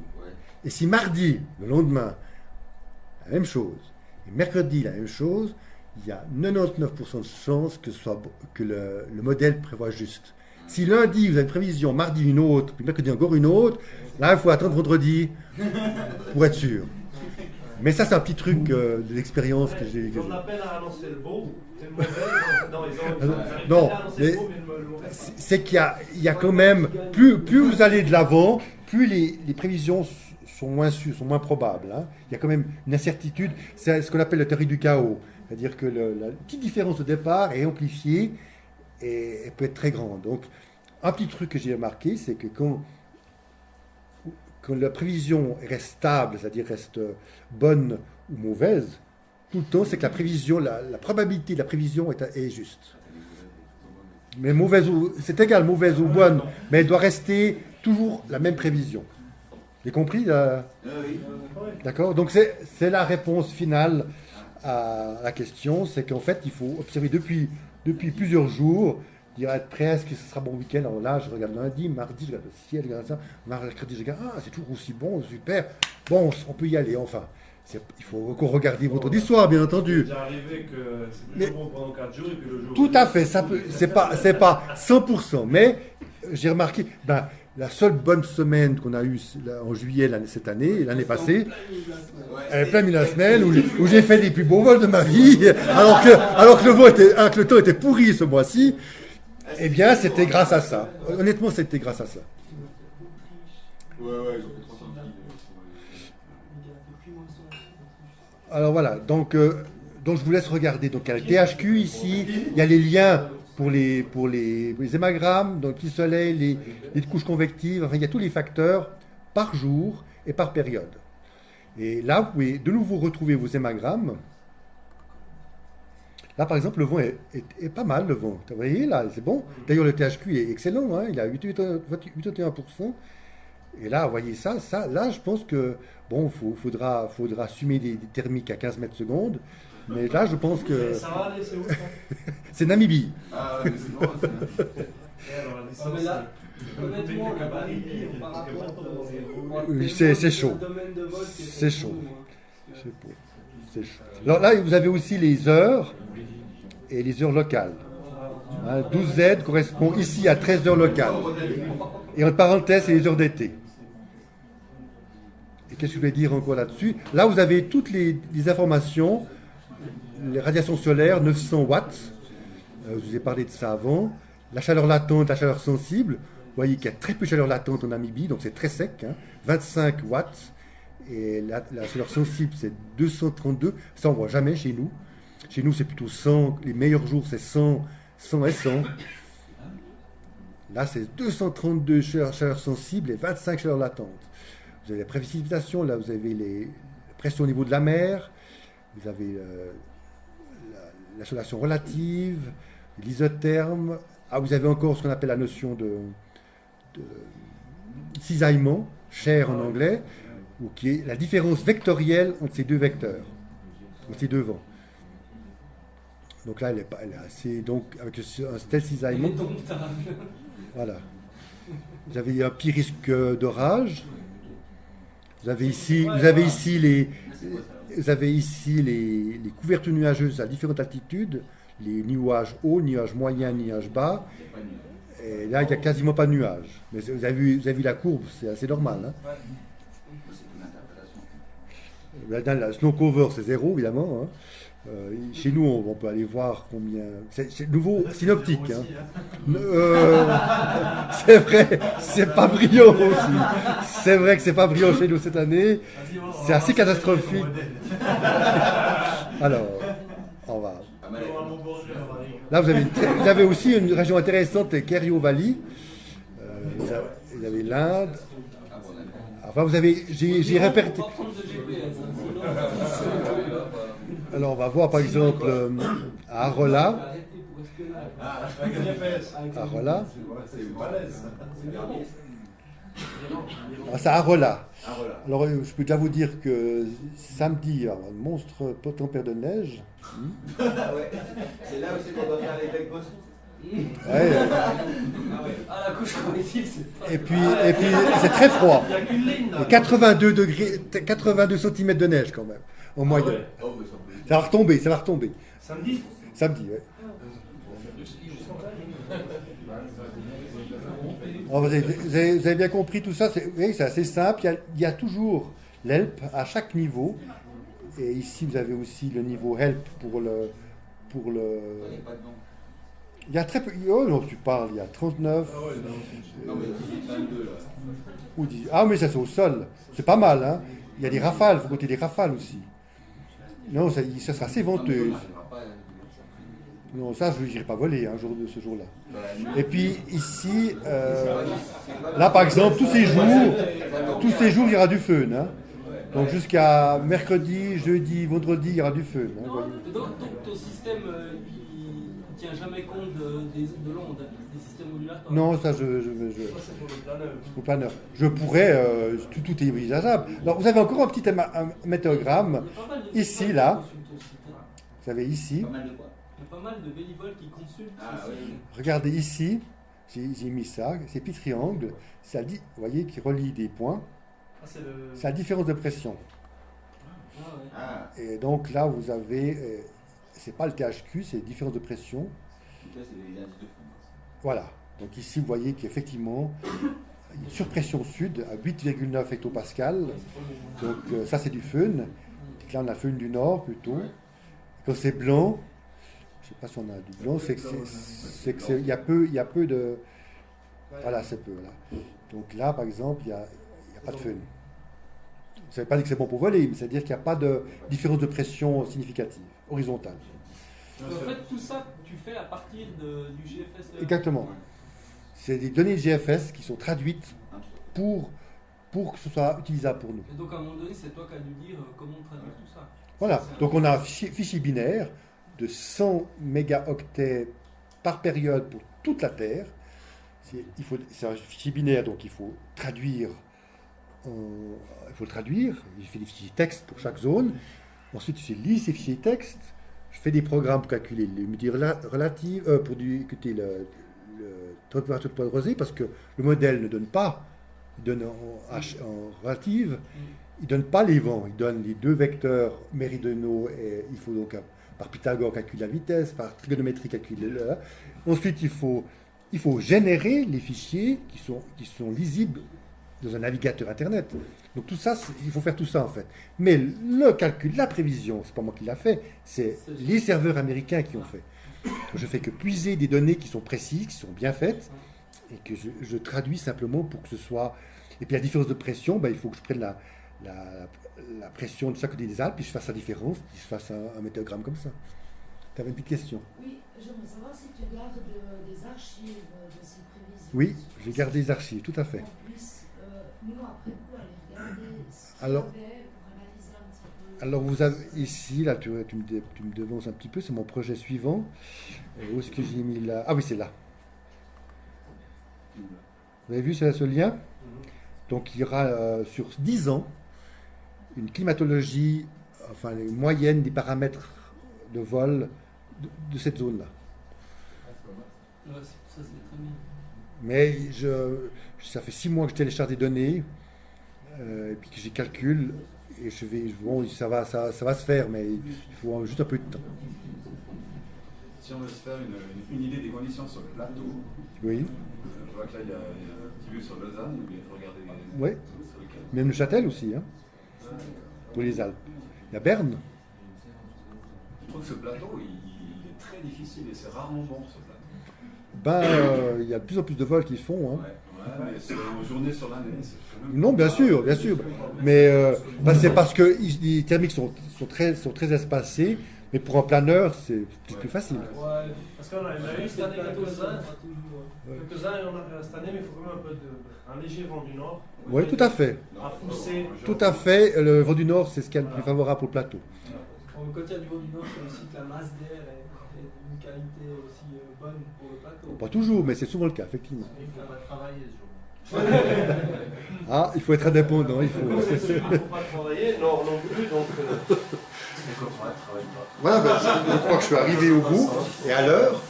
et si mardi, le lendemain, la même chose, et mercredi, la même chose, il y a 99% de chances que le modèle prévoit juste. Si lundi, vous avez une prévision, mardi une autre, puis mercredi encore une autre, là, il faut attendre vendredi pour être sûr. Mais ça, c'est un petit truc de l'expérience que j'ai. On appelle à annoncer le beau, c'est le mauvais. Non, mais c'est qu'il y a quand même, plus vous allez de l'avant, plus les prévisions sont moins probables. Hein. Il y a quand même une incertitude. C'est ce qu'on appelle la théorie du chaos. C'est-à-dire que la petite différence de départ est amplifiée et peut être très grande. Donc, un petit truc que j'ai remarqué, c'est que quand la prévision reste stable, c'est-à-dire reste bonne ou mauvaise, tout le temps, c'est que la probabilité de la prévision est juste. Mais c'est égal, mauvaise ou bonne, mais elle doit rester toujours la même prévision. Vous avez compris Oui. D'accord. Donc c'est la réponse finale à la question, c'est qu'en fait, il faut observer depuis plusieurs jours, dire être prêt, est-ce que ce sera bon week-end. Alors là, je regarde lundi, mardi, je regarde le ciel, je regarde ça, mercredi, je regarde, c'est toujours aussi bon, super, bon, on peut y aller, enfin. Il faut encore regarder votre histoire, bien entendu. C'est arrivé que c'est toujours bon pendant 4 jours et puis le jour. Tout à fait, c'est pas 100%, mais j'ai remarqué, la seule bonne semaine qu'on a eue en juillet cette année, l'année passée, plein milieu de la semaine, où j'ai fait les plus beaux vols de ma vie, alors que le temps était pourri ce mois-ci, eh bien, c'était grâce à ça. Honnêtement, c'était grâce à ça. Ouais, ils ont fait 300 000. Alors voilà, donc je vous laisse regarder. Donc il y a le THQ ici, il y a les liens pour les hémagrammes, donc le petit soleil, les couches convectives, enfin il y a tous les facteurs par jour et par période. Et là, vous pouvez de nouveau retrouver vos hémagrammes. Là, par exemple, le vent est pas mal, le vent. Vous voyez, là, c'est bon. D'ailleurs, le THQ est excellent, hein, il a 81%. Et là, vous voyez ça, là, je pense que, bon, faudra assumer des thermiques à 15 mètres secondes. Mais là, je pense que... Ça va aller, c'est où ça? C'est Namibie. Ah ouais, mais c'est bon, c'est Alors, la distance, mais là, c'est- honnêtement, Quelques barils, par rapport Oui, c'est chaud. C'est chaud. C'est chaud. Alors là, vous avez aussi les heures et les heures locales. Hein, 12Z correspond ici à 13 heures locales. Et en parenthèse, c'est les heures d'été. Et qu'est-ce que je voulais dire encore là-dessus? Là, vous avez toutes les informations. Les radiations solaires, 900 watts. Je vous ai parlé de ça avant. La chaleur latente, la chaleur sensible. Vous voyez qu'il y a très peu de chaleur latente en Namibie, donc c'est très sec. 25 watts. Et la chaleur sensible, c'est 232. Ça, on ne voit jamais chez nous. Chez nous, c'est plutôt 100. Les meilleurs jours, c'est 100 et 100. Là, c'est 232 chaleur sensible et 25 chaleur latente. Vous avez les précipitations, là, vous avez les pressions au niveau de la mer. Vous avez la solation relative, l'isotherme. Vous avez encore ce qu'on appelle la notion de cisaillement, chair en anglais, ou qui est la différence vectorielle entre ces deux vecteurs, entre ces deux vents. Donc là, elle est assez, donc avec un tel cisaillement. Voilà. Vous avez un petit risque d'orage. Vous avez ici les couvertures nuageuses à différentes altitudes. les nuages hauts, nuages moyens, nuages bas. Et là, il n'y a quasiment pas de nuages. Mais vous avez vu la courbe, c'est assez normal. Hein. Dans la snow cover, c'est 0, évidemment. Hein. Chez nous, on peut aller voir combien. C'est nouveau synoptique. Hein. C'est vrai, c'est pas brillant aussi. C'est vrai que c'est pas brillant chez nous cette année. C'est assez catastrophique. Alors, on va. Là, vous avez aussi une région intéressante, les Kerio Valley. Vous avez l'Inde. Enfin, vous avez. J'ai réperté. Alors, on va voir par exemple à Arola. Arola. Ah, c'est Arola. Alors, je peux déjà vous dire que samedi, il y aura un monstre tempête de neige. Ah ouais. C'est là aussi qu'on doit faire les becs boss. Ouais. Ah, la couche corrective, c'est pas. Et puis c'est très froid. Il n'y a qu'une ligne là. Et 82 degrés, 82 cm de neige quand même, en moyenne. ouais. Oh, mais Ça va retomber, ça va retomber. Samedi. Samedi, ouais. Alors, vous avez bien compris tout ça, oui, c'est assez simple. Il y a toujours l'help à chaque niveau. Et ici, vous avez aussi le niveau help pour le. il n'y a pas de nom. Il y a très peu. Oh non, tu parles, il y a 39. Non, mais 18, 22 là. Ou 10. Ah, mais ça c'est au sol. C'est pas mal, hein. Il y a des rafales, il faut compter des rafales aussi. Non, ça sera assez venteuse. Non, ça, je n'irai pas voler un jour de ce jour-là. Et puis ici, là par exemple, tous ces jours, il y aura du fun. Hein. Donc jusqu'à mercredi, jeudi, vendredi, il y aura du fun. Hein, voyez. Donc ton système, il tient jamais compte de l'onde, des systèmes modulateurs? Non, ça, Ça, c'est pour le planeur. au planeur. Je pourrais, tout est envisageable. Alors vous avez encore un petit météogramme. Ici, là. Vous avez ici. Pas mal de quoi? Il y a pas mal de bénévoles qui consultent. Ah oui. Regardez ici, j'ai mis ça, ces petits triangles, ça dit, vous voyez, qui relie des points, Ah, c'est le. c'est la différence de pression. Ah ouais. Ah, Et donc là, vous avez, c'est pas le THQ, c'est la différence de pression. donc là, c'est les indices de fond. Voilà. Donc ici, vous voyez qu'effectivement, il y a une surpression sud à 8,9 hectopascal. Donc ça, c'est du fun. Donc là, on a fun du nord plutôt. Quand c'est blanc, je ne sais pas si on a du blanc, il y a peu de. Voilà, c'est peu. Là. Donc là, par exemple, il n'y a pas de fun. Ça ne veut pas dire que c'est bon pour voler, mais c'est-à-dire qu'il n'y a pas de différence de pression significative, horizontale. En fait, tout ça, tu fais à partir du GFS. Exactement. C'est des données GFS qui sont traduites pour que ce soit utilisable pour nous. Et donc à un moment donné, c'est toi qui as dû dire comment traduire tout ça. Voilà. Donc on a un fichier binaire de 100 mégaoctets par période pour toute la Terre. C'est un fichier binaire, donc il faut traduire. Il faut le traduire. Je fais des fichiers texte pour chaque zone. Ensuite, je lis ces fichiers texte. Je fais des programmes pour calculer les mesures relatives, pour écouter le température de pointe rosée, parce que le modèle ne donne pas, il donne en relative, il ne donne pas les vents, il donne les deux vecteurs méridionaux, et il faut donc, par Pythagore, calculer la vitesse, par trigonométrie, calculer le. Ensuite, il faut générer les fichiers qui sont lisibles dans un navigateur Internet. Donc tout ça, il faut faire tout ça en fait. Mais le calcul, la prévision, c'est pas moi qui l'a fait, c'est les serveurs américains qui ont fait. Je fais que puiser des données qui sont précises, qui sont bien faites, et que je traduis simplement pour que ce soit. Et puis la différence de pression, il faut que je prenne la pression de chaque côté des Alpes, puis je fasse la différence, puis je fasse un météogramme comme ça. Tu avais une petite question? Oui, j'aimerais savoir si tu gardes des archives de ces prévisions. Oui, j'ai gardé les archives, tout à fait. On puisse, nous, après coup, aller regarder ce qu'il y Alors- avait pour analyser un petit peu. Alors vous avez ici, là tu me devances un petit peu, c'est mon projet suivant. Où est-ce que j'ai mis là? Ah oui, c'est là. Vous avez vu ce lien? Donc il y aura sur 10 ans une climatologie, enfin les moyennes des paramètres de vol de cette zone-là. Ouais, ça, c'est très bien. Mais ça fait 6 mois que je télécharge des données, et puis que j'y calcule, et ça va se faire, mais il faut juste un peu de temps. si on veut se faire une idée des conditions sur le plateau, Oui. je vois que là il y a un petit vue sur Lausanne, mais il faut regarder Ouais. sur lequel. Même Neuchâtel aussi, hein, pour les Alpes. Il y a Berne. Je trouve que ce plateau, il est très difficile et c'est rarement bon ce plateau. Ben, il y a de plus en plus de vols qui se font. Hein. Ouais, mais c'est en journée sur l'année. Non, bien sûr, bien sûr. Mais ben, c'est parce que les thermiques sont très espacés, mais pour un planeur, c'est plus facile. Ouais, Parce qu'on a eu cette année quelques-uns, Ouais. et on a cette année, mais il faut quand même un peu un léger vent du nord. Oui, tout à fait. À pousser. Tout à fait. Le vent du nord, c'est ce qui est le plus favorable pour le plateau. Quand il y a du vent du nord, c'est aussi que la masse d'air est d'une qualité aussi bonne pour le plateau. Pas toujours, mais c'est souvent le cas, effectivement. Il faut travailler ce jour. Ah, il faut être indépendant. Il faut... Il ne faut pas travailler, non plus, donc. Voilà, ben, je crois que je suis arrivé au bout et à l'heure.